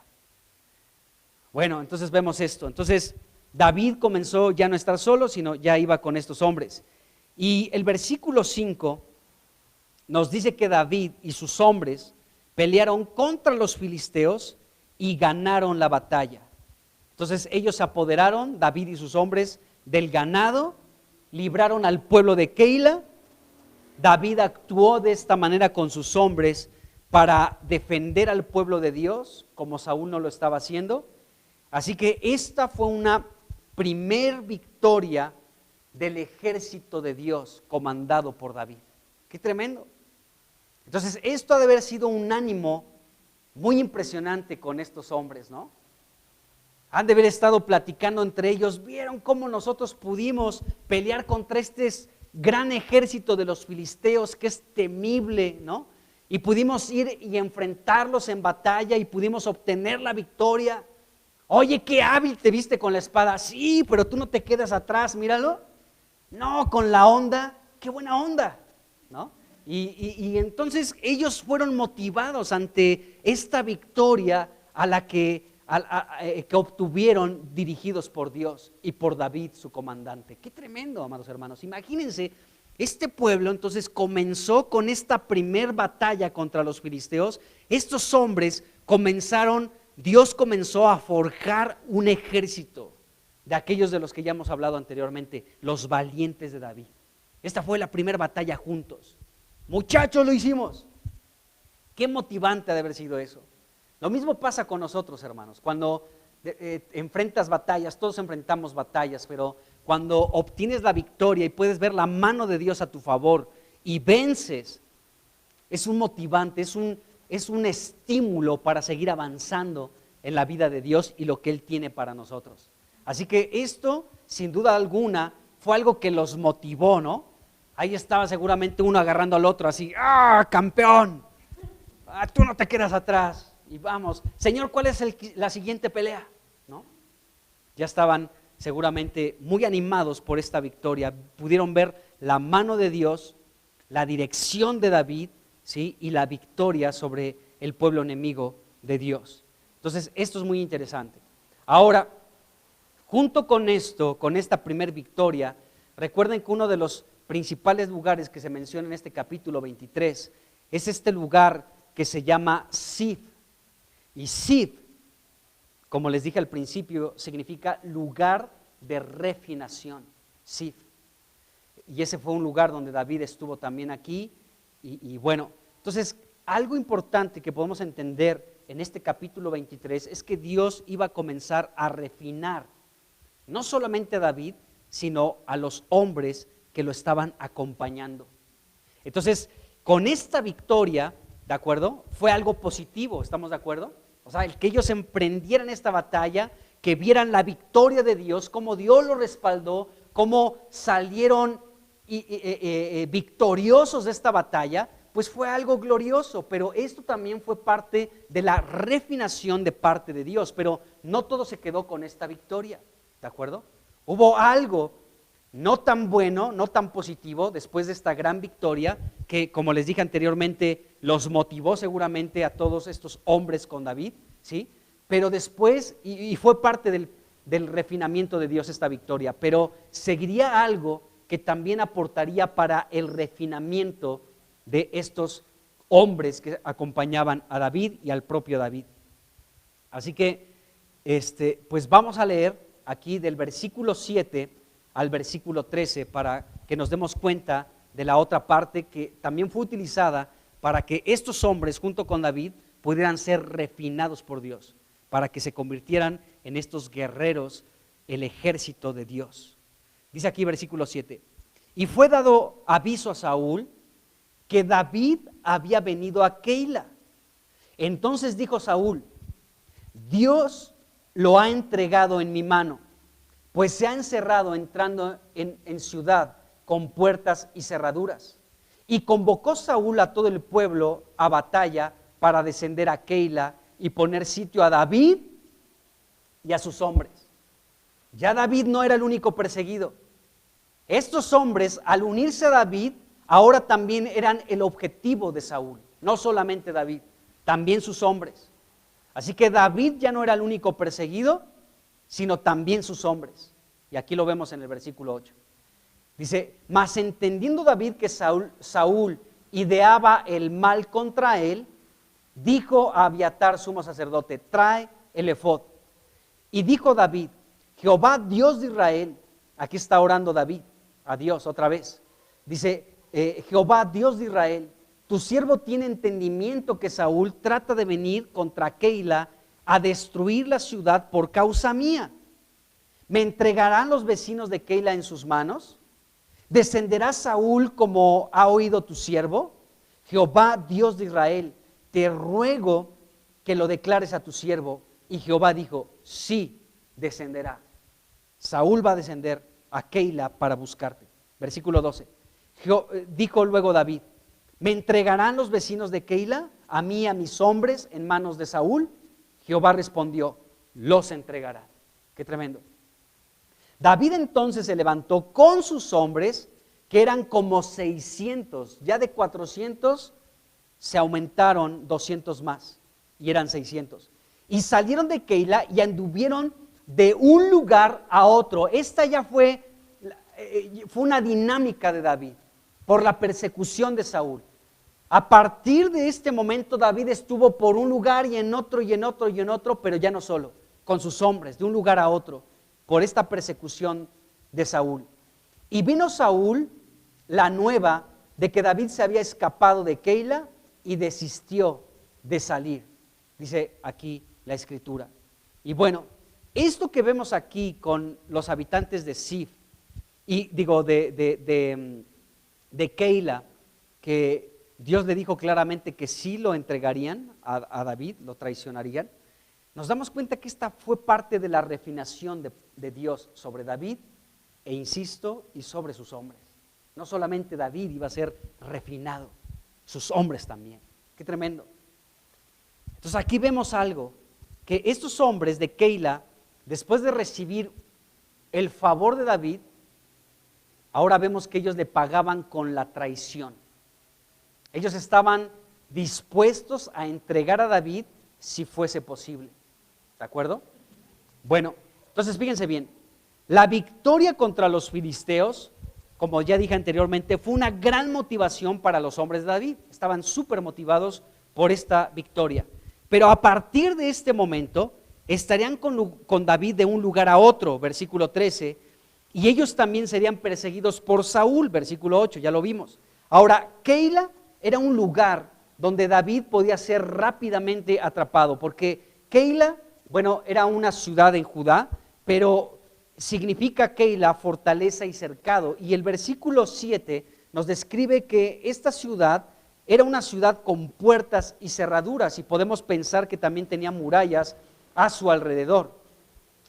Bueno, entonces vemos esto. Entonces David comenzó ya no a estar solo, sino ya iba con estos hombres. Y el versículo 5 nos dice que David y sus hombres pelearon contra los filisteos y ganaron la batalla. Entonces ellos se apoderaron, David y sus hombres, del ganado, libraron al pueblo de Keila. David actuó de esta manera con sus hombres para defender al pueblo de Dios, como Saúl no lo estaba haciendo. Así que esta fue una primer victoria del ejército de Dios comandado por David. ¡Qué tremendo! Entonces esto ha de haber sido un ánimo muy impresionante con estos hombres, ¿no? Han de haber estado platicando entre ellos, vieron cómo nosotros pudimos pelear contra este gran ejército de los filisteos que es temible, ¿no? y pudimos ir y enfrentarlos en batalla y pudimos obtener la victoria. Oye, qué hábil te viste con la espada. Sí, pero tú no te quedas atrás, míralo. No, con la onda, qué buena onda, ¿no? Y entonces ellos fueron motivados ante esta victoria a la que obtuvieron dirigidos por Dios y por David, su comandante. Qué tremendo, amados hermanos. Imagínense, este pueblo entonces comenzó con esta primer batalla contra los filisteos. Estos hombres Dios comenzó a forjar un ejército de aquellos de los que ya hemos hablado anteriormente, los valientes de David. Esta fue la primera batalla juntos. Muchachos, lo hicimos. Qué motivante ha de haber sido eso. Lo mismo pasa con nosotros, hermanos. Cuando enfrentas batallas, todos enfrentamos batallas, pero cuando obtienes la victoria y puedes ver la mano de Dios a tu favor y vences, es un motivante, es un estímulo para seguir avanzando en la vida de Dios y lo que Él tiene para nosotros. Así que esto, sin duda alguna, fue algo que los motivó, ¿no? Ahí estaba seguramente uno agarrando al otro así, ¡ah, campeón! Ah, tú no te quedas atrás. Y vamos, Señor, ¿cuál es la siguiente pelea? ¿No? Ya estaban seguramente muy animados por esta victoria. Pudieron ver la mano de Dios, la dirección de David, ¿sí? Y la victoria sobre el pueblo enemigo de Dios. Entonces, esto es muy interesante. Ahora, junto con esto, con esta primer victoria, recuerden que uno de los principales lugares que se menciona en este capítulo 23 es este lugar que se llama Ziph. Y Ziph, como les dije al principio, significa lugar de refinación. Ziph. Y ese fue un lugar donde David estuvo también aquí. Y bueno, entonces algo importante que podemos entender en este capítulo 23 es que Dios iba a comenzar a refinar no solamente a David, sino a los hombres que lo estaban acompañando. Entonces, con esta victoria, ¿de acuerdo? Fue algo positivo, ¿estamos de acuerdo? O sea, el que ellos emprendieran esta batalla, que vieran la victoria de Dios, cómo Dios los respaldó, cómo salieron victoriosos de esta batalla, pues fue algo glorioso. Pero esto también fue parte de la refinación de parte de Dios. Pero no todo se quedó con esta victoria, ¿de acuerdo? Hubo algo no tan bueno, no tan positivo después de esta gran victoria que, como les dije anteriormente, los motivó seguramente a todos estos hombres con David, ¿sí? Pero después, y fue parte del refinamiento de Dios esta victoria, pero seguiría algo que también aportaría para el refinamiento de estos hombres que acompañaban a David y al propio David. Así que, pues vamos a leer aquí del versículo 7 al versículo 13 para que nos demos cuenta de la otra parte que también fue utilizada para que estos hombres junto con David pudieran ser refinados por Dios, para que se convirtieran en estos guerreros, el ejército de Dios. Dice aquí versículo 7, y fue dado aviso a Saúl que David había venido a Keila. Entonces dijo Saúl, Dios lo ha entregado en mi mano, pues se ha encerrado entrando en ciudad con puertas y cerraduras. Y convocó Saúl a todo el pueblo a batalla para descender a Keila y poner sitio a David y a sus hombres. Ya David no era el único perseguido. Estos hombres, al unirse a David, ahora también eran el objetivo de Saúl. No solamente David, también sus hombres. Así que David ya no era el único perseguido, sino también sus hombres. Y aquí lo vemos en el versículo 8. Dice, mas entendiendo David que Saúl ideaba el mal contra él, dijo a Abiatar, sumo sacerdote, trae el efod. Y dijo David, Jehová Dios de Israel, aquí está orando David a Dios otra vez. Dice, Jehová Dios de Israel, tu siervo tiene entendimiento que Saúl trata de venir contra Keila a destruir la ciudad por causa mía. ¿Me entregarán los vecinos de Keila en sus manos? ¿Descenderá Saúl como ha oído tu siervo? Jehová Dios de Israel, te ruego que lo declares a tu siervo. Y Jehová dijo, sí, descenderá. Saúl va a descender a Keila para buscarte. Versículo 12. Dijo luego David, ¿Me entregarán los vecinos de Keila, a mí y a mis hombres, en manos de Saúl? Jehová respondió, los entregará. Qué tremendo. David entonces se levantó con sus hombres, que eran como 600, ya de 400 se aumentaron 200 más, y eran 600. Y salieron de Keila y anduvieron de un lugar a otro. Esta ya fue una dinámica de David, por la persecución de Saúl. A partir de este momento David estuvo por un lugar y en otro y en otro y en otro, pero ya no solo, con sus hombres, de un lugar a otro, por esta persecución de Saúl. Y vino Saúl la nueva de que David se había escapado de Keila y desistió de salir, dice aquí la escritura. Y bueno, esto que vemos aquí con los habitantes de Zif, y digo de Keila, que Dios le dijo claramente que sí lo entregarían a David, lo traicionarían, nos damos cuenta que esta fue parte de la refinación de Dios sobre David, e insisto, y sobre sus hombres. No solamente David iba a ser refinado, sus hombres también. Qué tremendo. Entonces aquí vemos algo, que estos hombres de Keila, después de recibir el favor de David, ahora vemos que ellos le pagaban con la traición. Ellos estaban dispuestos a entregar a David si fuese posible. ¿De acuerdo? Bueno, entonces fíjense bien, la victoria contra los filisteos, como ya dije anteriormente, fue una gran motivación para los hombres de David. Estaban súper motivados por esta victoria. Pero a partir de este momento, estarían con David de un lugar a otro, versículo 13, y ellos también serían perseguidos por Saúl, versículo 8, ya lo vimos. Ahora, Keila era un lugar donde David podía ser rápidamente atrapado, porque Keila, bueno, era una ciudad en Judá, pero significa Keila fortaleza y cercado, y el versículo 7 nos describe que esta ciudad era una ciudad con puertas y cerraduras, y podemos pensar que también tenía murallas a su alrededor.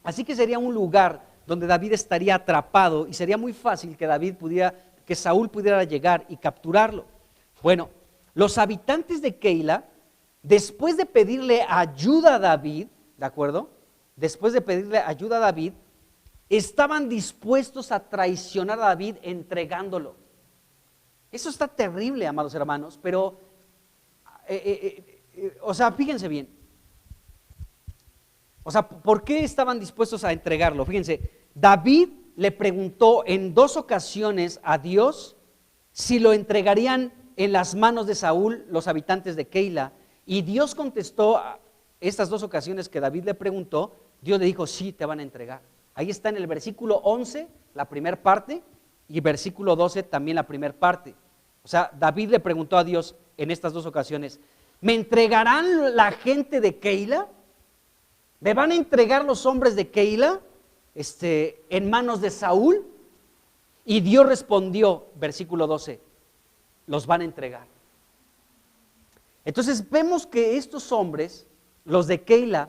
Así que sería un lugar donde David estaría atrapado, y sería muy fácil que Saúl pudiera llegar y capturarlo. Bueno, los habitantes de Keila, después de pedirle ayuda a David, ¿de acuerdo? Después de pedirle ayuda a David, estaban dispuestos a traicionar a David entregándolo. Eso está terrible, amados hermanos, pero, fíjense bien. ¿Por qué estaban dispuestos a entregarlo? Fíjense, David le preguntó en 2 ocasiones a Dios si lo entregarían en las manos de Saúl los habitantes de Keila, y Dios contestó a estas 2 ocasiones que David le preguntó. Dios le dijo, sí, te van a entregar. Ahí está en el versículo 11, la primera parte, y versículo 12 también la primera parte. O sea, David le preguntó a Dios en estas 2 ocasiones, ¿me entregarán la gente de Keila? ¿Me van a entregar los hombres de Keila en manos de Saúl? Y Dios respondió, versículo 12, los van a entregar. Entonces vemos que estos hombres, los de Keila,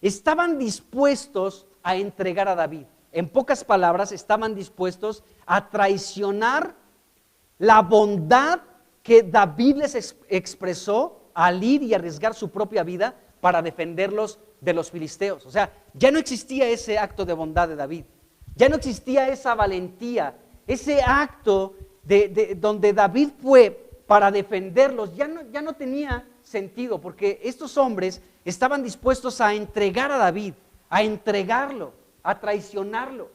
estaban dispuestos a entregar a David. En pocas palabras, estaban dispuestos a traicionar la bondad que David les expresó al ir y arriesgar su propia vida para defenderlos de los filisteos. O sea, ya no existía ese acto de bondad de David, ya no existía esa valentía, ese acto donde David fue para defenderlos, ya no tenía sentido, porque estos hombres estaban dispuestos a entregar a David, a entregarlo, a traicionarlo.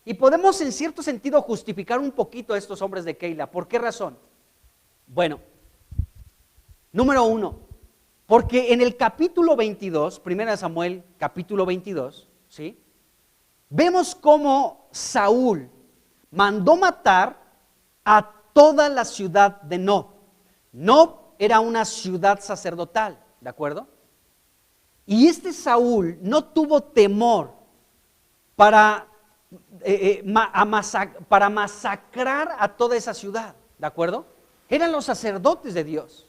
Y podemos en cierto sentido justificar un poquito a estos hombres de Keila. ¿Por qué razón? Bueno, número 1, porque en el capítulo 22, 1 Samuel capítulo 22, ¿sí? Vemos cómo Saúl mandó matar a toda la ciudad de Nob. Nob era una ciudad sacerdotal, ¿de acuerdo? Y Saúl no tuvo temor para masacrar a toda esa ciudad, ¿de acuerdo? Eran los sacerdotes de Dios.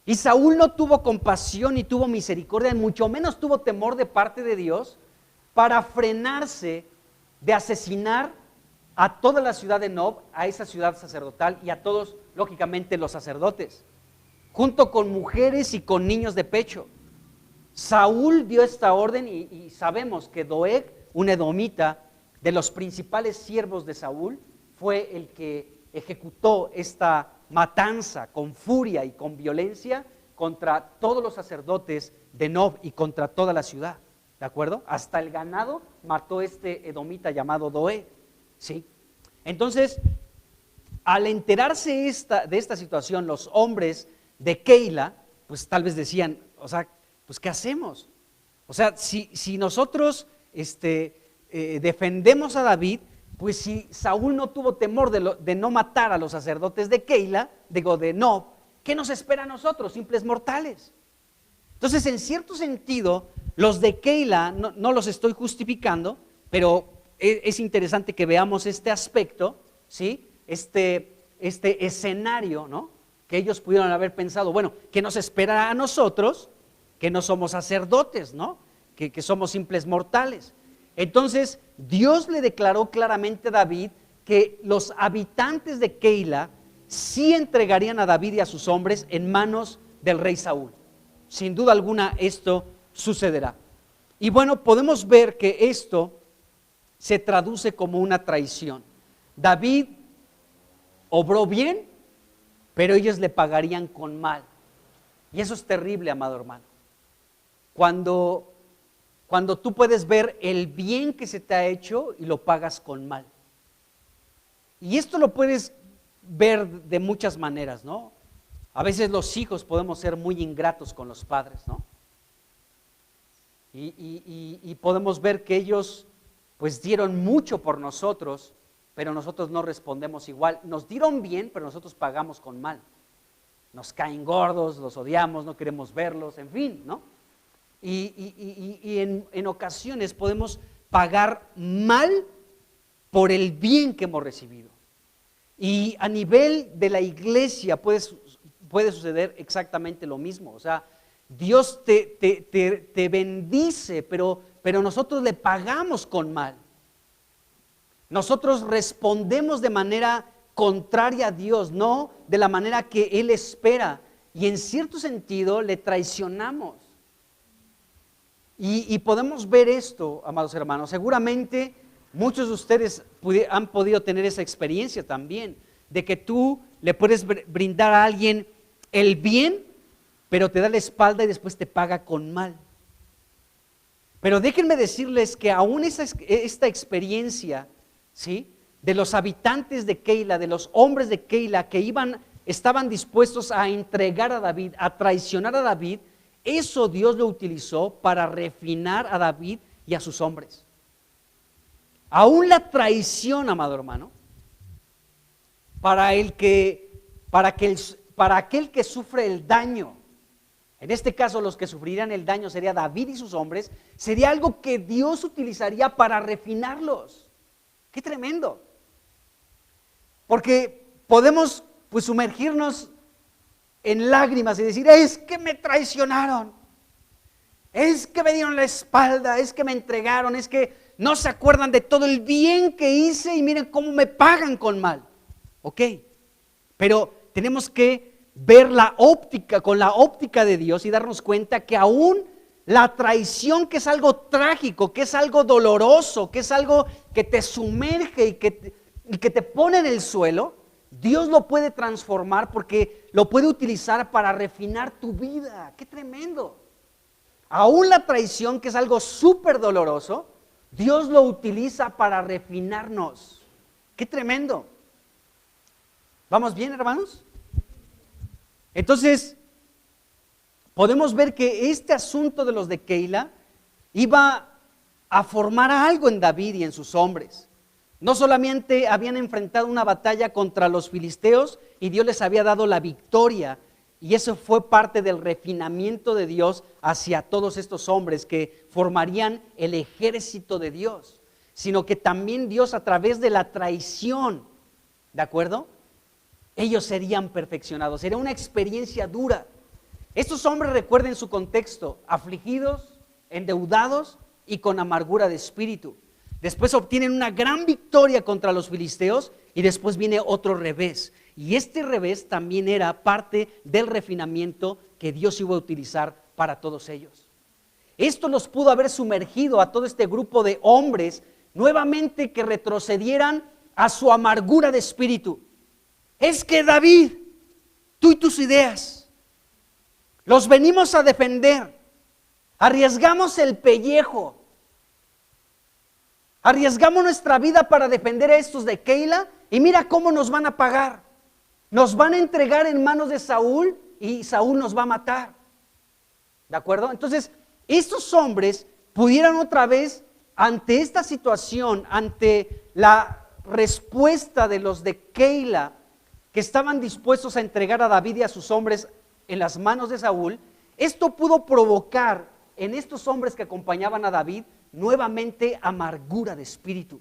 Y Saúl no tuvo compasión ni tuvo misericordia, mucho menos tuvo temor de parte de Dios para frenarse de asesinar a toda la ciudad de Nob, a esa ciudad sacerdotal y a todos lógicamente los sacerdotes, junto con mujeres y con niños de pecho. Saúl dio esta orden y sabemos que Doeg, un edomita, de los principales siervos de Saúl, fue el que ejecutó esta matanza con furia y con violencia contra todos los sacerdotes de Nob y contra toda la ciudad, ¿de acuerdo? Hasta el ganado mató este edomita llamado Doeg, ¿sí? Entonces, al enterarse de esta situación, los hombres de Keila, pues tal vez decían, o sea, pues ¿qué hacemos? O sea, si nosotros defendemos a David, pues si Saúl no tuvo temor de no matar a los sacerdotes de Keila, de Nob, ¿qué nos espera a nosotros, simples mortales? Entonces, en cierto sentido, los de Keila, no los estoy justificando, pero es interesante que veamos este aspecto, ¿sí? Este escenario, ¿no? Que ellos pudieron haber pensado, bueno, ¿qué nos espera a nosotros? Que no somos sacerdotes, ¿no? Que somos simples mortales. Entonces, Dios le declaró claramente a David que los habitantes de Keila sí entregarían a David y a sus hombres en manos del rey Saúl. Sin duda alguna esto sucederá. Y bueno, podemos ver que esto se traduce como una traición. David obró bien, pero ellos le pagarían con mal. Y eso es terrible, amado hermano. Cuando tú puedes ver el bien que se te ha hecho y lo pagas con mal. Y esto lo puedes ver de muchas maneras, ¿no? A veces los hijos podemos ser muy ingratos con los padres, ¿no? Y podemos ver que ellos pues dieron mucho por nosotros, pero nosotros no respondemos igual. Nos dieron bien, pero nosotros pagamos con mal. Nos caen gordos, los odiamos, no queremos verlos, en fin, ¿no? Y en ocasiones podemos pagar mal por el bien que hemos recibido. Y a nivel de la iglesia puede suceder exactamente lo mismo. O sea, Dios te bendice, pero nosotros le pagamos con mal. Nosotros respondemos de manera contraria a Dios, no de la manera que Él espera. Y en cierto sentido le traicionamos. Y podemos ver esto, amados hermanos. Seguramente muchos de ustedes han podido tener esa experiencia también, de que tú le puedes brindar a alguien el bien, pero te da la espalda y después te paga con mal. Pero déjenme decirles que aún esta experiencia, ¿sí?, de los habitantes de Keila, de los hombres de Keila que estaban dispuestos a entregar a David, a traicionar a David, eso Dios lo utilizó para refinar a David y a sus hombres. Aún la traición, amado hermano, para aquel que sufre el daño, en este caso los que sufrirían el daño sería David y sus hombres, sería algo que Dios utilizaría para refinarlos. ¡Qué tremendo! Porque podemos pues sumergirnos en lágrimas y decir, es que me traicionaron, es que me dieron la espalda, es que me entregaron, es que no se acuerdan de todo el bien que hice y miren cómo me pagan con mal. Ok, pero tenemos que ver con la óptica de Dios y darnos cuenta que aún la traición, que es algo trágico, que es algo doloroso, que es algo que te sumerge y que te pone en el suelo, Dios lo puede transformar porque lo puede utilizar para refinar tu vida. ¡Qué tremendo! Aún la traición, que es algo súper doloroso, Dios lo utiliza para refinarnos. ¡Qué tremendo! ¿Vamos bien, hermanos? Entonces, podemos ver que este asunto de los de Keila iba a formar algo en David y en sus hombres. No solamente habían enfrentado una batalla contra los filisteos y Dios les había dado la victoria, y eso fue parte del refinamiento de Dios hacia todos estos hombres que formarían el ejército de Dios, sino que también Dios, a través de la traición, ¿de acuerdo?, ellos serían perfeccionados. Sería una experiencia dura. Estos hombres, recuerden su contexto: afligidos, endeudados y con amargura de espíritu. Después obtienen una gran victoria contra los filisteos y después viene otro revés. Y este revés también era parte del refinamiento que Dios iba a utilizar para todos ellos. Esto los pudo haber sumergido a todo este grupo de hombres nuevamente que retrocedieran a su amargura de espíritu. Es que David, tú y tus ideas, los venimos a defender, arriesgamos el pellejo, arriesgamos nuestra vida para defender a estos de Keila y mira cómo nos van a pagar. Nos van a entregar en manos de Saúl y Saúl nos va a matar. ¿De acuerdo? Entonces, estos hombres pudieran otra vez, ante esta situación, ante la respuesta de los de Keila, que estaban dispuestos a entregar a David y a sus hombres en las manos de Saúl, esto pudo provocar en estos hombres que acompañaban a David nuevamente amargura de espíritu.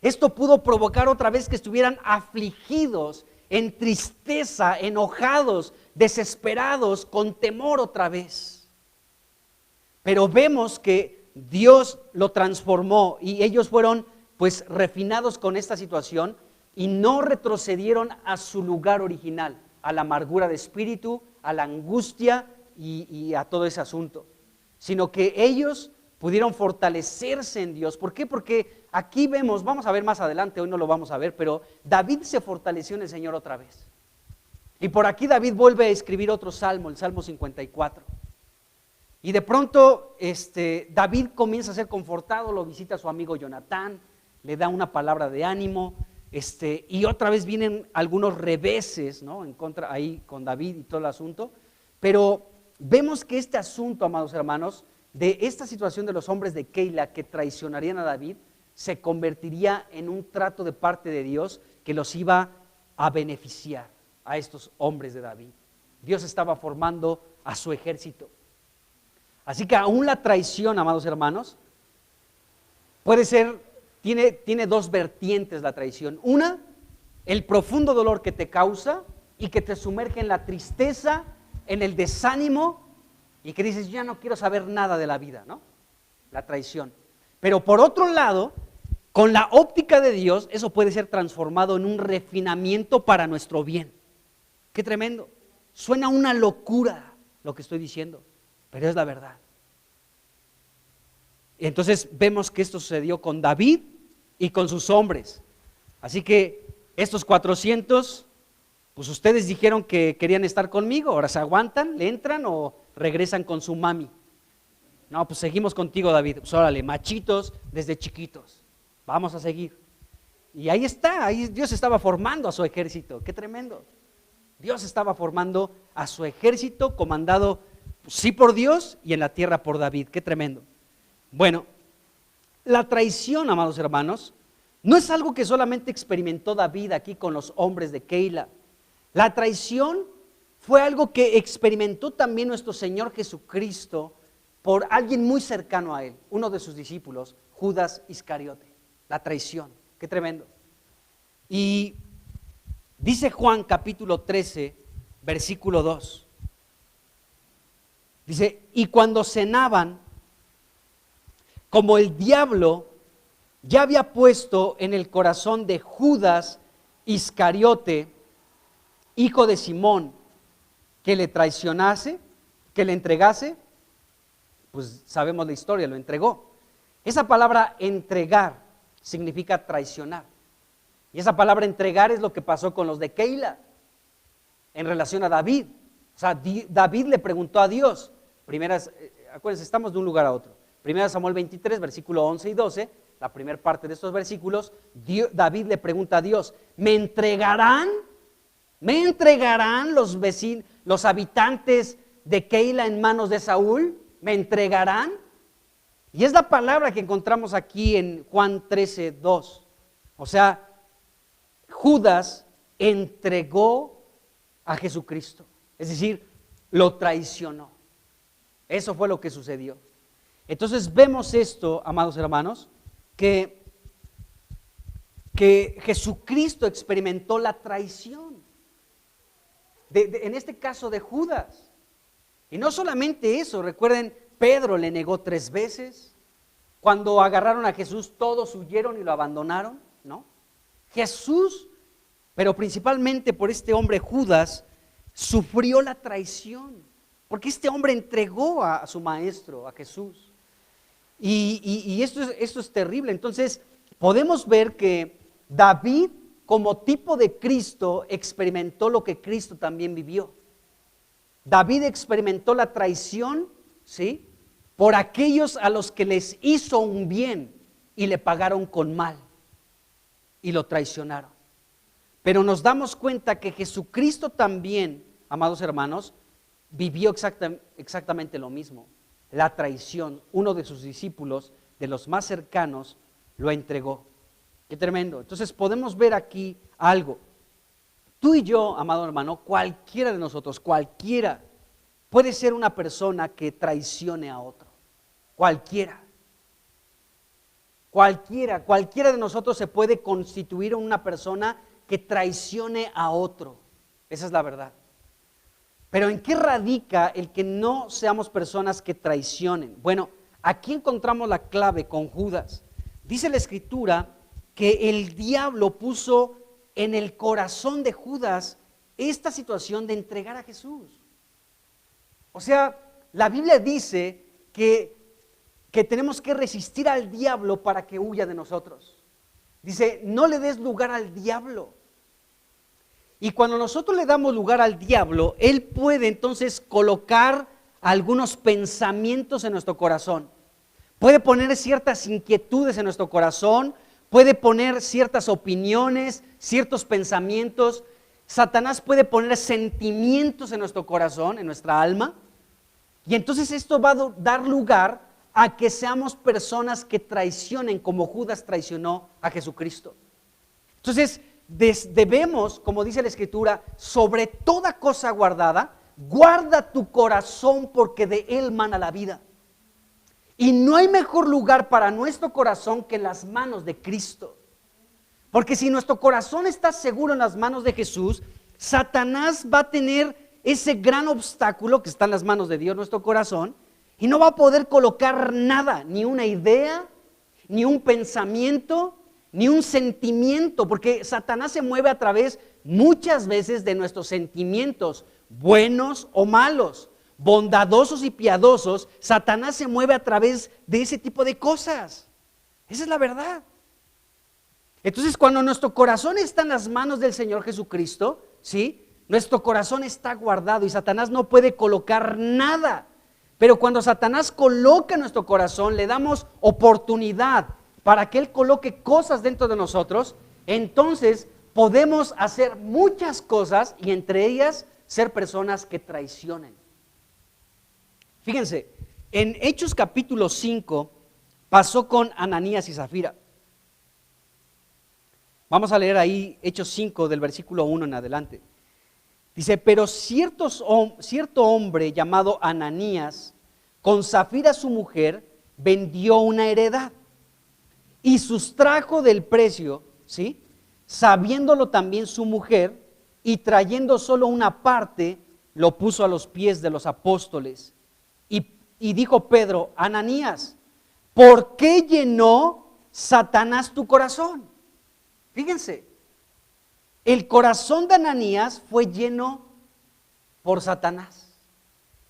Esto pudo provocar otra vez que estuvieran afligidos, en tristeza, enojados, desesperados, con temor otra vez. Pero vemos que Dios lo transformó y ellos fueron pues refinados con esta situación y no retrocedieron a su lugar original, a la amargura de espíritu, a la angustia y a todo ese asunto, sino que ellos pudieron fortalecerse en Dios. ¿Por qué? Porque aquí vemos, vamos a ver más adelante, hoy no lo vamos a ver, pero David se fortaleció en el Señor otra vez. Y por aquí David vuelve a escribir otro salmo, el Salmo 54. Y de pronto David comienza a ser confortado, lo visita a su amigo Jonatán, le da una palabra de ánimo, y otra vez vienen algunos reveses, ¿no?, en contra ahí con David y todo el asunto. Pero vemos que este asunto, amados hermanos, de esta situación de los hombres de Keila que traicionarían a David, se convertiría en un trato de parte de Dios que los iba a beneficiar a estos hombres de David. Dios estaba formando a su ejército. Así que aún la traición, amados hermanos, puede ser, tiene dos vertientes la traición. Una, el profundo dolor que te causa y que te sumerge en la tristeza, en el desánimo, y que dices, ya no quiero saber nada de la vida, ¿no? La traición. Pero por otro lado, con la óptica de Dios, eso puede ser transformado en un refinamiento para nuestro bien. ¡Qué tremendo! Suena una locura lo que estoy diciendo, pero es la verdad. Entonces vemos que esto sucedió con David y con sus hombres. Así que estos 400, pues ustedes dijeron que querían estar conmigo, ahora se aguantan, le entran o regresan con su mami. No, pues seguimos contigo, David. Pues órale, machitos desde chiquitos, vamos a seguir. Y ahí está, ahí Dios estaba formando a su ejército. Qué tremendo. Dios estaba formando a su ejército comandado sí por Dios y en la tierra por David. Qué tremendo. Bueno, la traición, amados hermanos, no es algo que solamente experimentó David aquí con los hombres de Keila. La traición fue algo que experimentó también nuestro Señor Jesucristo por alguien muy cercano a Él, uno de sus discípulos, Judas Iscariote. La traición, qué tremendo. Y dice Juan capítulo 13, versículo 2. Dice, y cuando cenaban, como el diablo ya había puesto en el corazón de Judas Iscariote, hijo de Simón, que le traicionase, que le entregase, pues sabemos la historia, lo entregó. Esa palabra entregar significa traicionar. Y esa palabra entregar es lo que pasó con los de Keila en relación a David. O sea, David le preguntó a Dios, acuérdense, estamos de un lugar a otro. Primera Samuel 23, versículo 11 y 12, la primera parte de estos versículos, David le pregunta a Dios, ¿me entregarán los vecinos, los habitantes de Keila en manos de Saúl? ¿Me entregarán? Y es la palabra que encontramos aquí en Juan 13, 2. O sea, Judas entregó a Jesucristo, es decir, lo traicionó. Eso fue lo que sucedió. Entonces vemos esto, amados hermanos, que Jesucristo experimentó la traición, en este caso de Judas. Y no solamente eso, recuerden, Pedro le negó 3 veces. Cuando agarraron a Jesús, todos huyeron y lo abandonaron, ¿no? pero principalmente por este hombre Judas, sufrió la traición, porque este hombre entregó a su maestro, a Jesús. Y esto es terrible. Entonces podemos ver que David, como tipo de Cristo, experimentó lo que Cristo también vivió. David experimentó la traición, ¿sí?, por aquellos a los que les hizo un bien y le pagaron con mal y lo traicionaron. Pero nos damos cuenta que Jesucristo también, amados hermanos, vivió exactamente lo mismo. La traición. Uno de sus discípulos, de los más cercanos, lo entregó. Qué tremendo. Entonces podemos ver aquí algo. Tú y yo, amado hermano, cualquiera de nosotros, cualquiera, puede ser una persona que traicione a otro. Cualquiera. Cualquiera de nosotros se puede constituir en una persona que traicione a otro. Esa es la verdad. Pero ¿en qué radica el que no seamos personas que traicionen? Bueno, aquí encontramos la clave con Judas. Dice la Escritura que el diablo puso en el corazón de Judas esta situación de entregar a Jesús. O sea, la Biblia dice que tenemos que resistir al diablo para que huya de nosotros. Dice, no le des lugar al diablo. Y cuando nosotros le damos lugar al diablo, él puede entonces colocar algunos pensamientos en nuestro corazón. Puede poner ciertas inquietudes en nuestro corazón, puede poner ciertas opiniones, ciertos pensamientos. Satanás puede poner sentimientos en nuestro corazón, en nuestra alma. Y entonces esto va a dar lugar a que seamos personas que traicionen como Judas traicionó a Jesucristo. Entonces debemos, como dice la Escritura, sobre toda cosa guardada, guarda tu corazón porque de él mana la vida. Y no hay mejor lugar para nuestro corazón que en las manos de Cristo. Porque si nuestro corazón está seguro en las manos de Jesús, Satanás va a tener ese gran obstáculo que está en las manos de Dios, nuestro corazón, y no va a poder colocar nada, ni una idea, ni un pensamiento, ni un sentimiento, porque Satanás se mueve a través muchas veces de nuestros sentimientos, buenos o malos, bondadosos y piadosos. Satanás se mueve a través de ese tipo de cosas. Esa es la verdad. Entonces, cuando nuestro corazón está en las manos del Señor Jesucristo, ¿sí?, nuestro corazón está guardado y Satanás no puede colocar nada. Pero cuando Satanás coloca en nuestro corazón, le damos oportunidad para que él coloque cosas dentro de nosotros, entonces podemos hacer muchas cosas y entre ellas ser personas que traicionen. Fíjense, en Hechos capítulo 5 pasó con Ananías y Zafira. Vamos a leer ahí Hechos 5 del versículo 1 en adelante. Dice, pero cierto hombre llamado Ananías, con Zafira su mujer, vendió una heredad y sustrajo del precio, ¿sí?, sabiéndolo también su mujer, y trayendo solo una parte, lo puso a los pies de los apóstoles. Y dijo Pedro, Ananías, ¿por qué llenó Satanás tu corazón? Fíjense, el corazón de Ananías fue lleno por Satanás.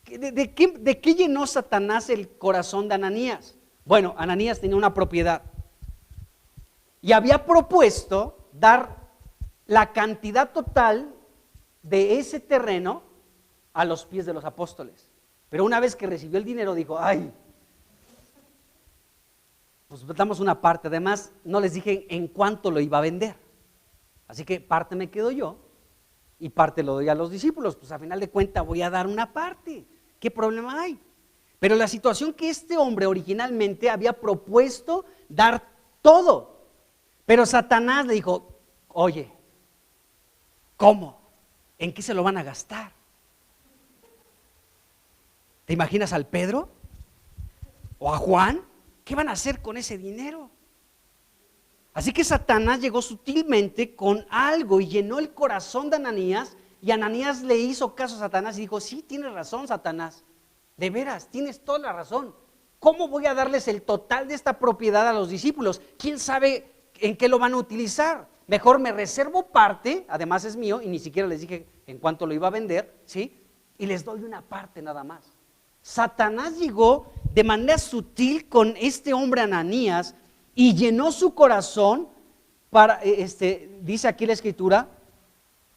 ¿De qué llenó Satanás el corazón de Ananías? Bueno, Ananías tenía una propiedad y había propuesto dar la cantidad total de ese terreno a los pies de los apóstoles. Pero una vez que recibió el dinero dijo, ay, pues damos una parte. Además, no les dije en cuánto lo iba a vender. Así que parte me quedo yo y parte lo doy a los discípulos. Pues a final de cuentas voy a dar una parte. ¿Qué problema hay? Pero la situación que este hombre originalmente había propuesto dar todo. Pero Satanás le dijo, oye, ¿cómo? ¿En qué se lo van a gastar? ¿Te imaginas al Pedro? ¿O a Juan? ¿Qué van a hacer con ese dinero? Así que Satanás llegó sutilmente con algo y llenó el corazón de Ananías, y Ananías le hizo caso a Satanás y dijo, sí, tienes razón, Satanás, de veras, tienes toda la razón. ¿Cómo voy a darles el total de esta propiedad a los discípulos? ¿Quién sabe en qué lo van a utilizar? mejor me reservo parte, además es mío, y ni siquiera les dije en cuánto lo iba a vender, ¿sí? Y les doy una parte nada más. Satanás llegó de manera sutil con este hombre Ananías y llenó su corazón para, dice aquí la escritura,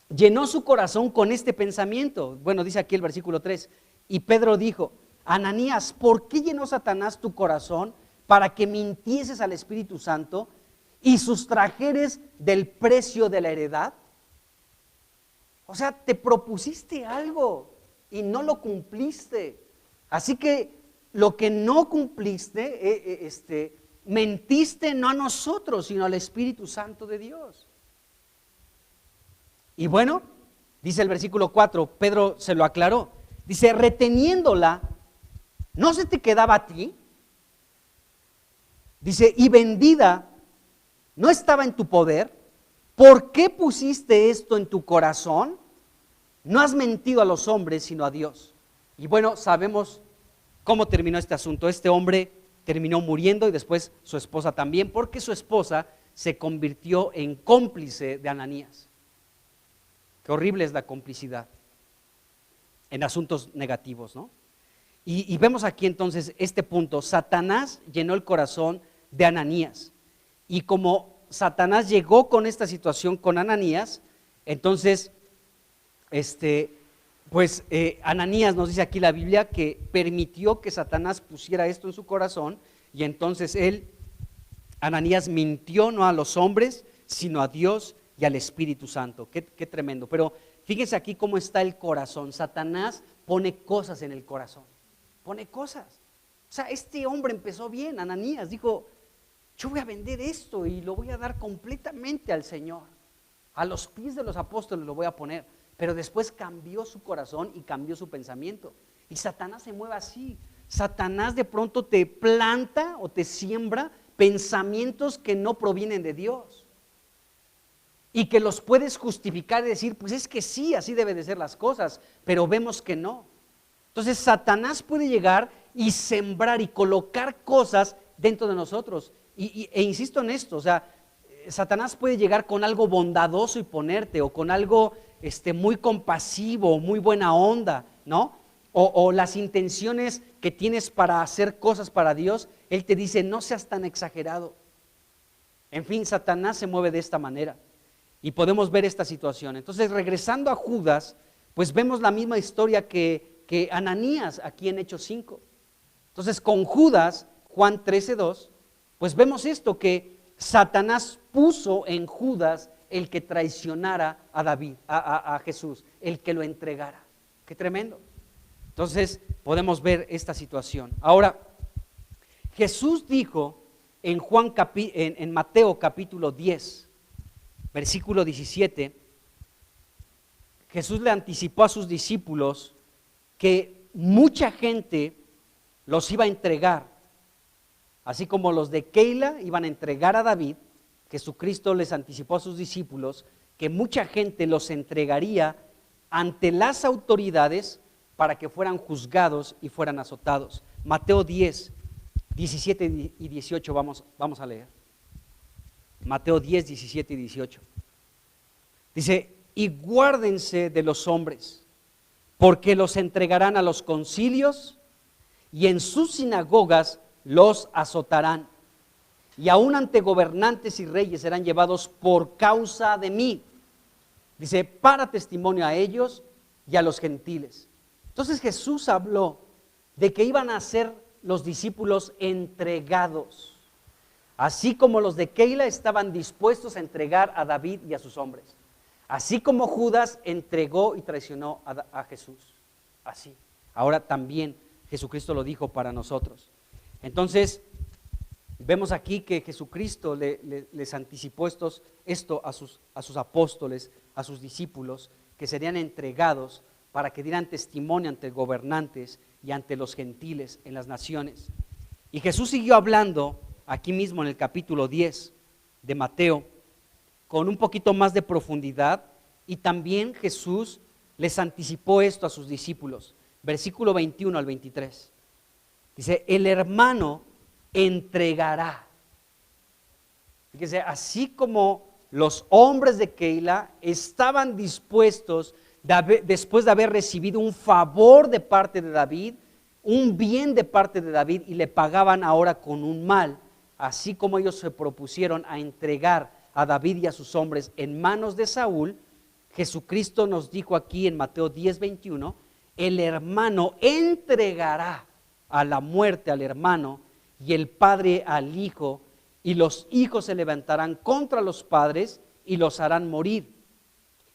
llenó su corazón con este pensamiento. Bueno, dice aquí el versículo 3, y Pedro dijo, Ananías, ¿por qué llenó Satanás tu corazón para que mintieses al Espíritu Santo y sustrajeres del precio de la heredad? O sea, te propusiste algo y no lo cumpliste. Así que lo que no cumpliste, mentiste no a nosotros, sino al Espíritu Santo de Dios. Y bueno, dice el versículo 4, Pedro se lo aclaró. Dice, reteniéndola, ¿no se te quedaba a ti? Dice, y vendida, ¿no estaba en tu poder? ¿Por qué pusiste esto en tu corazón? No has mentido a los hombres, sino a Dios. Y bueno, sabemos cómo terminó este asunto. Este hombre terminó muriendo y después su esposa también, porque su esposa se convirtió en cómplice de Ananías. Qué horrible es la complicidad en asuntos negativos, ¿no? Y vemos aquí entonces este punto. Satanás llenó el corazón de Ananías. Y como Satanás llegó con esta situación con Ananías, entonces, Ananías, nos dice aquí la Biblia, que permitió que Satanás pusiera esto en su corazón, y entonces Ananías mintió no a los hombres, sino a Dios y al Espíritu Santo. Qué tremendo. Pero fíjense aquí cómo está el corazón. Satanás pone cosas en el corazón. Pone cosas. O sea, este hombre empezó bien, Ananías, dijo, yo voy a vender esto y lo voy a dar completamente al Señor. A los pies de los apóstoles lo voy a poner. Pero después cambió su corazón y cambió su pensamiento. Y Satanás se mueve así. Satanás de pronto te planta o te siembra pensamientos que no provienen de Dios. Y que los puedes justificar y decir, pues es que sí, así deben de ser las cosas, pero vemos que no. Entonces Satanás puede llegar y sembrar y colocar cosas dentro de nosotros. E insisto en esto, o sea, Satanás puede llegar con algo bondadoso y ponerte, o con algo muy compasivo, muy buena onda, ¿no? O las intenciones que tienes para hacer cosas para Dios, Él te dice, no seas tan exagerado. En fin, Satanás se mueve de esta manera. Y podemos ver esta situación. Entonces, regresando a Judas, pues vemos la misma historia que Ananías aquí en Hechos 5. Entonces, con Judas, Juan 13:2, pues vemos esto, que Satanás puso en Judas el que traicionara a Jesús, el que lo entregara. Qué tremendo. Entonces, podemos ver esta situación. Ahora, Jesús dijo en Mateo capítulo 10, versículo 17, Jesús le anticipó a sus discípulos que mucha gente los iba a entregar, así como los de Keila iban a entregar a David. Jesucristo les anticipó a sus discípulos que mucha gente los entregaría ante las autoridades para que fueran juzgados y fueran azotados. Mateo 10, 17 y 18 vamos a leer. Mateo 10, 17 y 18. Dice, y guárdense de los hombres, porque los entregarán a los concilios y en sus sinagogas los azotarán. Y aún ante gobernantes y reyes serán llevados por causa de mí. Dice, para testimonio a ellos y a los gentiles. Entonces Jesús habló de que iban a ser los discípulos entregados. Así como los de Keila estaban dispuestos a entregar a David y a sus hombres. Así como Judas entregó y traicionó a Jesús. Así. Ahora también Jesucristo lo dijo para nosotros. Entonces, vemos aquí que Jesucristo les anticipó esto a sus apóstoles, a sus discípulos, que serían entregados para que dieran testimonio ante gobernantes y ante los gentiles en las naciones. Y Jesús siguió hablando aquí mismo en el capítulo 10 de Mateo, con un poquito más de profundidad, y también Jesús les anticipó esto a sus discípulos. Versículo 21 al 23. Dice, el hermano entregará. Fíjese, así como los hombres de Keila estaban dispuestos, después de haber recibido un favor de parte de David, un bien de parte de David, y le pagaban ahora con un mal, así como ellos se propusieron a entregar a David y a sus hombres en manos de Saúl. Jesucristo nos dijo aquí en Mateo 10:21, el hermano entregará a la muerte al hermano y el padre al hijo, y los hijos se levantarán contra los padres y los harán morir,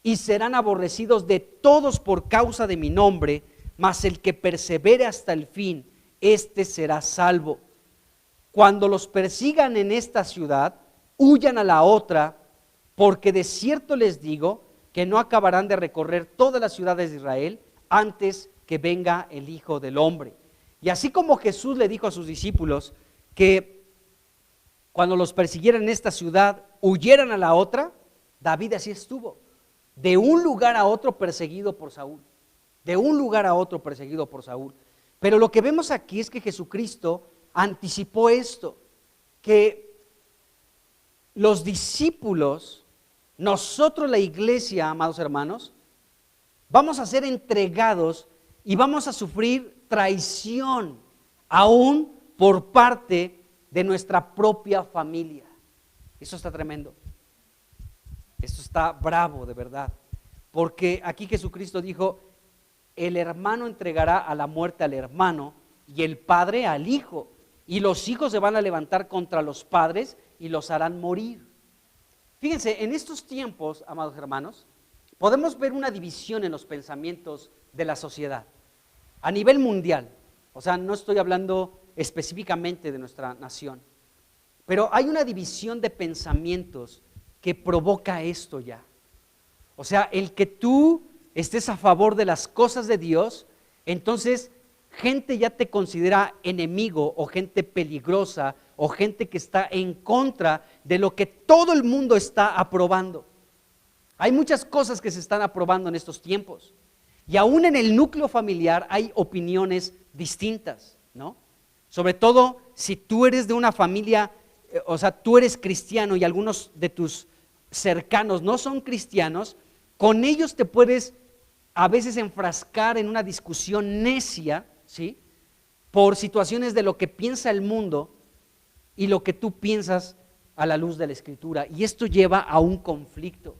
y serán aborrecidos de todos por causa de mi nombre, mas el que persevere hasta el fin, éste será salvo. Cuando los persigan en esta ciudad, huyan a la otra, porque de cierto les digo que no acabarán de recorrer todas las ciudades de Israel antes que venga el Hijo del Hombre. Y así como Jesús le dijo a sus discípulos que cuando los persiguieran en esta ciudad, huyeran a la otra, David así estuvo, de un lugar a otro perseguido por Saúl, de un lugar a otro perseguido por Saúl. Pero lo que vemos aquí es que Jesucristo anticipó esto, que los discípulos, nosotros la iglesia, amados hermanos, vamos a ser entregados y vamos a sufrir traición, aún por parte de nuestra propia familia. Eso está tremendo. Esto está bravo, de verdad. Porque aquí Jesucristo dijo, el hermano entregará a la muerte al hermano y el padre al hijo. Y los hijos se van a levantar contra los padres y los harán morir. Fíjense, en estos tiempos, amados hermanos, podemos ver una división en los pensamientos de la sociedad a nivel mundial. O sea, no estoy hablando específicamente de nuestra nación, pero hay una división de pensamientos que provoca esto ya. O sea, el que tú estés a favor de las cosas de Dios, entonces gente ya te considera enemigo o gente peligrosa o gente que está en contra de lo que todo el mundo está aprobando. Hay muchas cosas que se están aprobando en estos tiempos y aún en el núcleo familiar hay opiniones distintas, ¿no? Sobre todo si tú eres de una familia, o sea, tú eres cristiano y algunos de tus cercanos no son cristianos, con ellos te puedes a veces enfrascar en una discusión necia, ¿sí? Por situaciones de lo que piensa el mundo y lo que tú piensas a la luz de la Escritura, y esto lleva a un conflicto.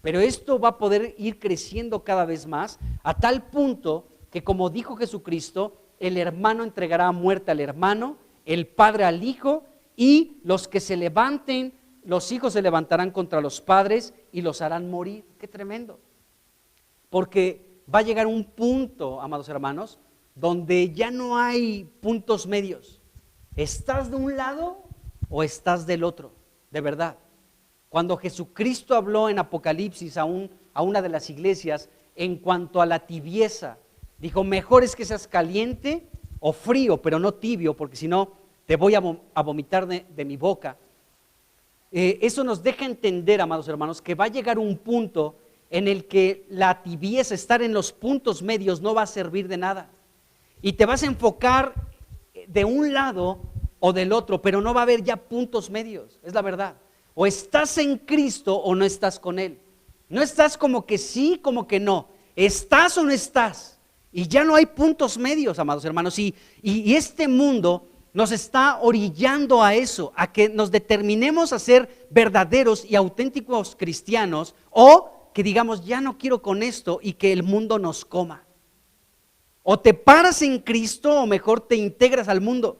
Pero esto va a poder ir creciendo cada vez más a tal punto que, como dijo Jesucristo, el hermano entregará a muerte al hermano, el padre al hijo, y los que se levanten, los hijos se levantarán contra los padres y los harán morir. ¡Qué tremendo! Porque va a llegar un punto, amados hermanos, donde ya no hay puntos medios. ¿Estás de un lado o estás del otro? De verdad. Cuando Jesucristo habló en Apocalipsis a una de las iglesias en cuanto a la tibieza, dijo, mejor es que seas caliente o frío, pero no tibio, porque si no te voy a vomitar de mi boca. Eso nos deja entender, amados hermanos, que va a llegar un punto en el que la tibieza, estar en los puntos medios, no va a servir de nada. Y te vas a enfocar de un lado o del otro, pero no va a haber ya puntos medios, es la verdad. O estás en Cristo o no estás con Él. No estás como que sí, como que no. Estás o no estás. Y ya no hay puntos medios, amados hermanos. Y este mundo nos está orillando a eso, a que nos determinemos a ser verdaderos y auténticos cristianos, o que digamos, ya no quiero con esto y que el mundo nos coma. O te paras en Cristo o mejor te integras al mundo.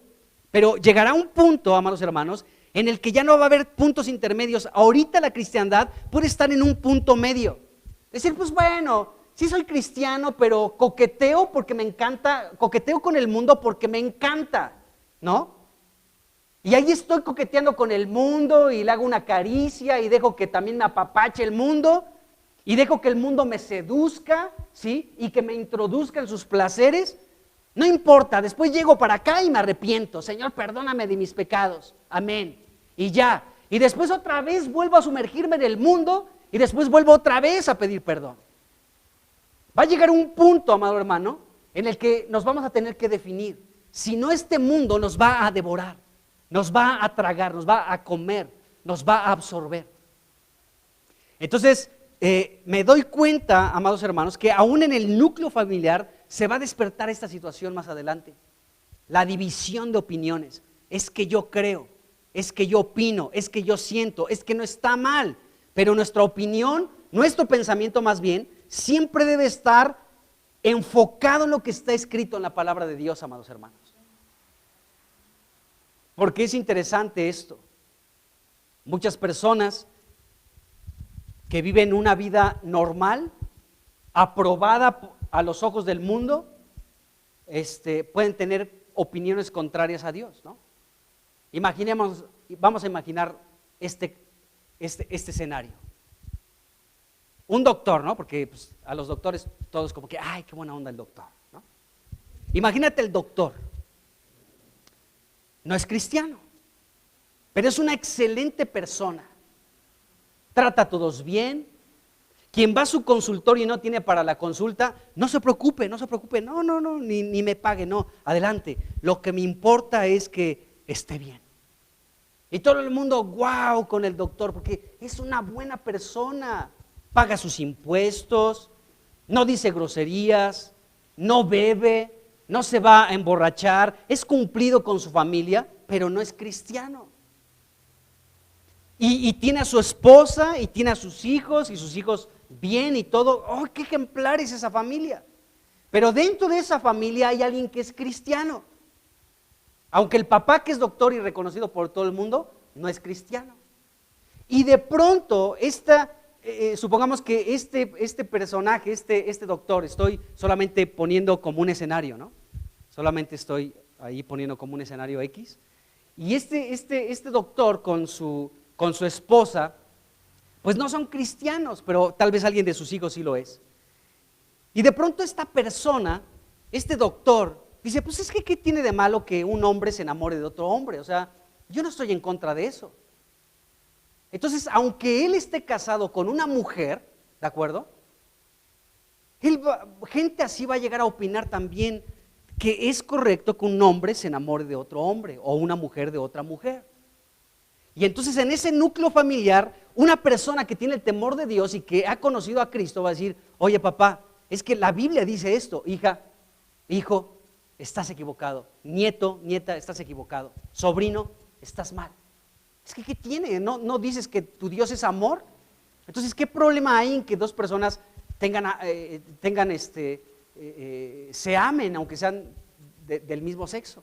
Pero llegará un punto, amados hermanos, en el que ya no va a haber puntos intermedios. Ahorita la cristiandad puede estar en un punto medio. Decir, pues bueno, sí soy cristiano, pero coqueteo porque me encanta, coqueteo con el mundo porque me encanta, ¿no? Y ahí estoy coqueteando con el mundo y le hago una caricia y dejo que también me apapache el mundo y dejo que el mundo me seduzca, ¿sí? Y que me introduzca en sus placeres. No importa, después llego para acá y me arrepiento. Señor, perdóname de mis pecados. Amén. Y ya. Y después otra vez vuelvo a sumergirme en el mundo y después vuelvo otra vez a pedir perdón. Va a llegar un punto, amado hermano, en el que nos vamos a tener que definir. Si no, este mundo nos va a devorar, nos va a tragar, nos va a comer, nos va a absorber. Entonces, me doy cuenta, amados hermanos, que aún en el núcleo familiar se va a despertar esta situación más adelante. La división de opiniones. Es que yo creo, es que yo opino, es que yo siento, es que no está mal. Pero nuestra opinión, nuestro pensamiento más bien, siempre debe estar enfocado en lo que está escrito en la palabra de Dios, amados hermanos. Porque es interesante esto. Muchas personas que viven una vida normal, aprobada a los ojos del mundo, pueden tener opiniones contrarias a Dios, ¿no? Imaginemos, vamos a imaginar este escenario. Un doctor, ¿no? Porque pues, a los doctores todos como que, ay, qué buena onda el doctor, ¿no? Imagínate el doctor. No es cristiano, pero es una excelente persona. Trata a todos bien. Quien va a su consultorio y no tiene para la consulta, no se preocupe, no, ni me pague, no, adelante. Lo que me importa es que esté bien. Y todo el mundo, wow, con el doctor, porque es una buena persona. Paga sus impuestos, no dice groserías, no bebe, no se va a emborrachar, es cumplido con su familia, pero no es cristiano. Y tiene a su esposa y tiene a sus hijos bien y todo. ¡Oh, qué ejemplar es esa familia! Pero dentro de esa familia hay alguien que es cristiano. Aunque el papá, que es doctor y reconocido por todo el mundo, no es cristiano. Y de pronto, supongamos que este personaje, este doctor, estoy solamente poniendo como un escenario, ¿no? Solamente estoy ahí poniendo como un escenario X. Y este doctor con su esposa, pues no son cristianos, pero tal vez alguien de sus hijos sí lo es. Y de pronto esta persona, este doctor, dice, pues es que ¿qué tiene de malo que un hombre se enamore de otro hombre? O sea, yo no estoy en contra de eso. Entonces, aunque él esté casado con una mujer, ¿de acuerdo? Gente así va a llegar a opinar también que es correcto que un hombre se enamore de otro hombre o una mujer de otra mujer. Y entonces en ese núcleo familiar, una persona que tiene el temor de Dios y que ha conocido a Cristo va a decir, oye papá, es que la Biblia dice esto, hija, hijo, estás equivocado, nieto, nieta, estás equivocado, sobrino, estás mal. Es que ¿qué tiene? ¿No dices que tu Dios es amor? Entonces, ¿qué problema hay en que dos personas se amen, aunque sean del mismo sexo?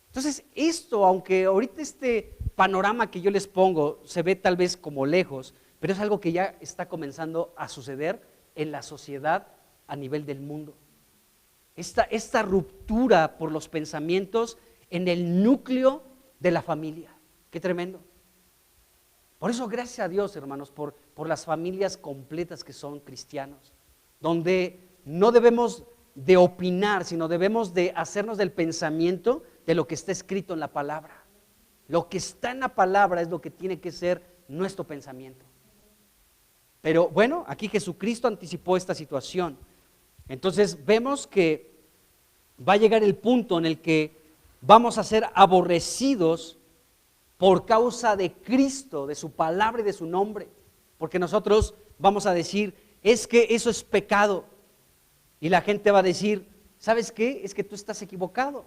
Entonces, esto, aunque ahorita este panorama que yo les pongo se ve tal vez como lejos, pero es algo que ya está comenzando a suceder en la sociedad a nivel del mundo. Esta ruptura por los pensamientos en el núcleo de la familia. Qué tremendo. Por eso, gracias a Dios, hermanos, por las familias completas que son cristianos, donde no debemos de opinar, sino debemos de hacernos del pensamiento de lo que está escrito en la palabra. Lo que está en la palabra es lo que tiene que ser nuestro pensamiento. Pero bueno, aquí Jesucristo anticipó esta situación. Entonces vemos que va a llegar el punto en el que vamos a ser aborrecidos por causa de Cristo, de su palabra y de su nombre. Porque nosotros vamos a decir, es que eso es pecado. Y la gente va a decir, ¿sabes qué? Es que tú estás equivocado.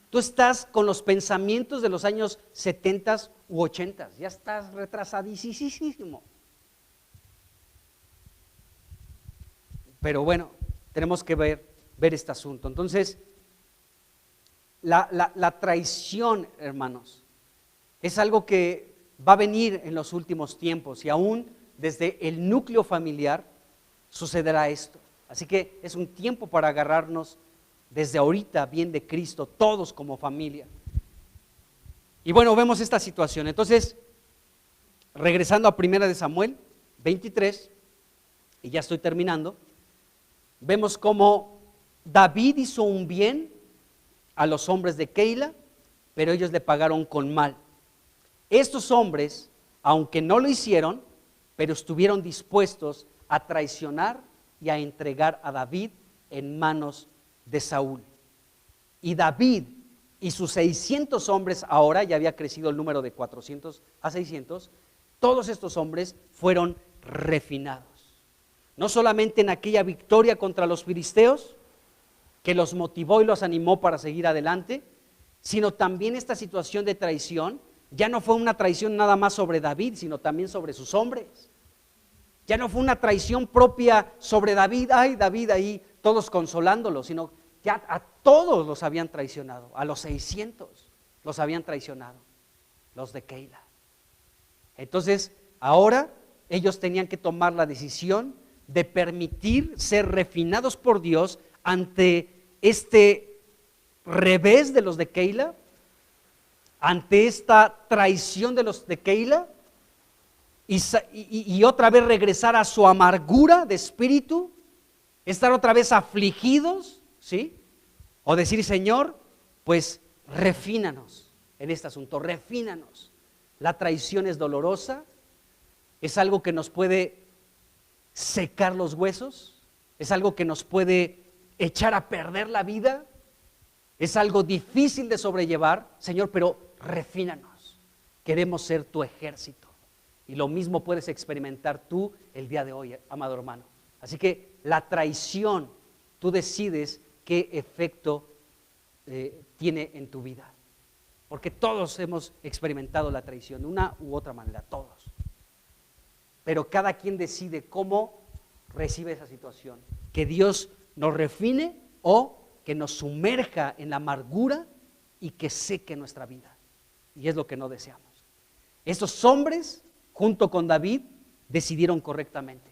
Tú estás con los pensamientos de los años 70 u 80, ya estás retrasadísimo. Pero bueno, tenemos que ver este asunto. Entonces, la traición, hermanos, es algo que va a venir en los últimos tiempos y aún desde el núcleo familiar sucederá esto. Así que es un tiempo para agarrarnos desde ahorita bien de Cristo, todos como familia. Y bueno, vemos esta situación. Entonces, regresando a 1 de Samuel 23, y ya estoy terminando, vemos cómo David hizo un bien a los hombres de Keila, pero ellos le pagaron con mal. Estos hombres, aunque no lo hicieron, pero estuvieron dispuestos a traicionar y a entregar a David en manos de Saúl. Y David y sus 600 hombres, ahora ya había crecido el número de 400 a 600, todos estos hombres fueron refinados. No solamente en aquella victoria contra los filisteos, que los motivó y los animó para seguir adelante, sino también esta situación de traición. Ya no fue una traición nada más sobre David, sino también sobre sus hombres. Ya no fue una traición propia sobre David, ay David ahí, todos consolándolo, sino ya a todos los habían traicionado, a los 600 los habían traicionado, los de Keila. Entonces, ahora ellos tenían que tomar la decisión de permitir ser refinados por Dios ante este revés de los de Keila, ante esta traición de los de Keila, y otra vez regresar a su amargura de espíritu, estar otra vez afligidos, ¿sí? O decir, Señor, pues refínanos en este asunto, refínanos. La traición es dolorosa, es algo que nos puede secar los huesos, es algo que nos puede echar a perder la vida, es algo difícil de sobrellevar, Señor, pero refínanos. Queremos ser tu ejército. Y lo mismo puedes experimentar tú el día de hoy, amado hermano. Así que la traición, tú decides qué efecto tiene en tu vida. Porque todos hemos experimentado la traición de una u otra manera, todos. Pero cada quien decide cómo recibe esa situación. Que Dios nos refine o que nos sumerja en la amargura y que seque nuestra vida. Y es lo que no deseamos. Estos hombres, junto con David, decidieron correctamente.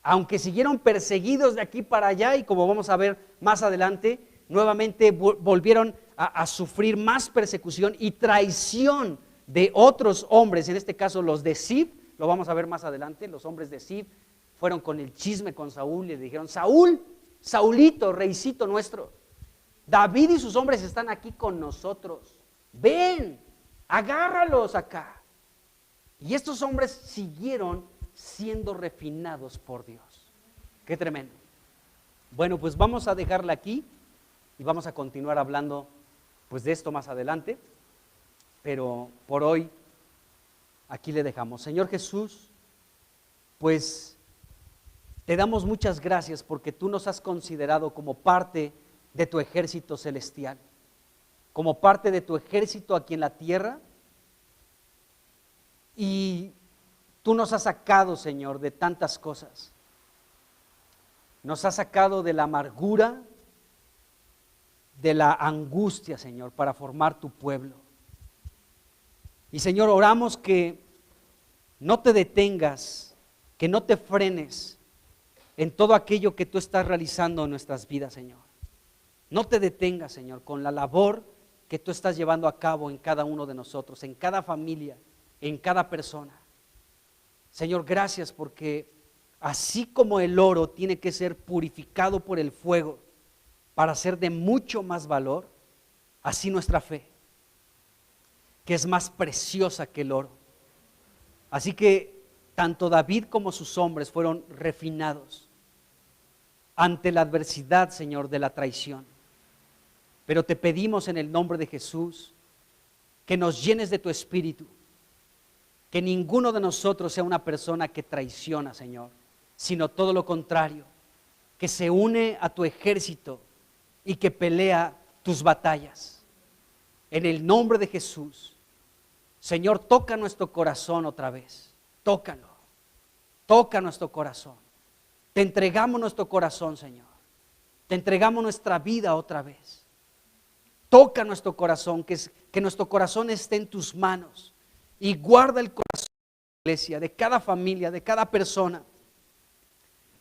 Aunque siguieron perseguidos de aquí para allá, y como vamos a ver más adelante, nuevamente volvieron a sufrir más persecución y traición de otros hombres, en este caso los de Zif, lo vamos a ver más adelante. Los hombres de Zif fueron con el chisme con Saúl y le dijeron, Saúl, Saulito, reycito nuestro, David y sus hombres están aquí con nosotros, ven, agárralos acá. Y estos hombres siguieron siendo refinados por Dios. Qué tremendo. Bueno, pues vamos a dejarla aquí y vamos a continuar hablando pues de esto más adelante, pero por hoy aquí le dejamos. Señor Jesús, pues te damos muchas gracias porque tú nos has considerado como parte de tu ejército celestial, como parte de tu ejército aquí en la tierra, y tú nos has sacado, Señor, de tantas cosas. Nos has sacado de la amargura, de la angustia, Señor, para formar tu pueblo. Y Señor, oramos que no te detengas, que no te frenes en todo aquello que tú estás realizando en nuestras vidas, Señor. No te detengas, Señor, con la labor que tú estás llevando a cabo en cada uno de nosotros, en cada familia, en cada persona. Señor, gracias porque así como el oro tiene que ser purificado por el fuego para ser de mucho más valor, así nuestra fe, que es más preciosa que el oro. Así que tanto David como sus hombres fueron refinados ante la adversidad, Señor, de la traición. Pero te pedimos en el nombre de Jesús que nos llenes de tu espíritu, que ninguno de nosotros sea una persona que traiciona, Señor, sino todo lo contrario, que se une a tu ejército y que pelea tus batallas. En el nombre de Jesús, Señor, toca nuestro corazón otra vez, tócalo, toca nuestro corazón. Te entregamos nuestro corazón, Señor, te entregamos nuestra vida otra vez. Toca nuestro corazón, que nuestro corazón esté en tus manos, y guarda el corazón de la iglesia, de cada familia, de cada persona,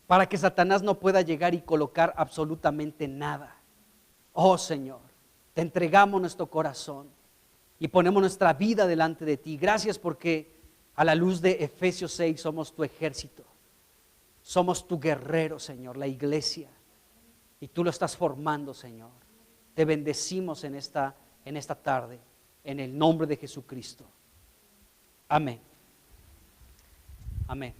para que Satanás no pueda llegar y colocar absolutamente nada. Oh Señor, te entregamos nuestro corazón y ponemos nuestra vida delante de ti. Gracias porque a la luz de Efesios 6 somos tu ejército, somos tu guerrero, Señor, la iglesia, y tú lo estás formando, Señor. Te bendecimos en esta tarde, en el nombre de Jesucristo. Amén. Amén.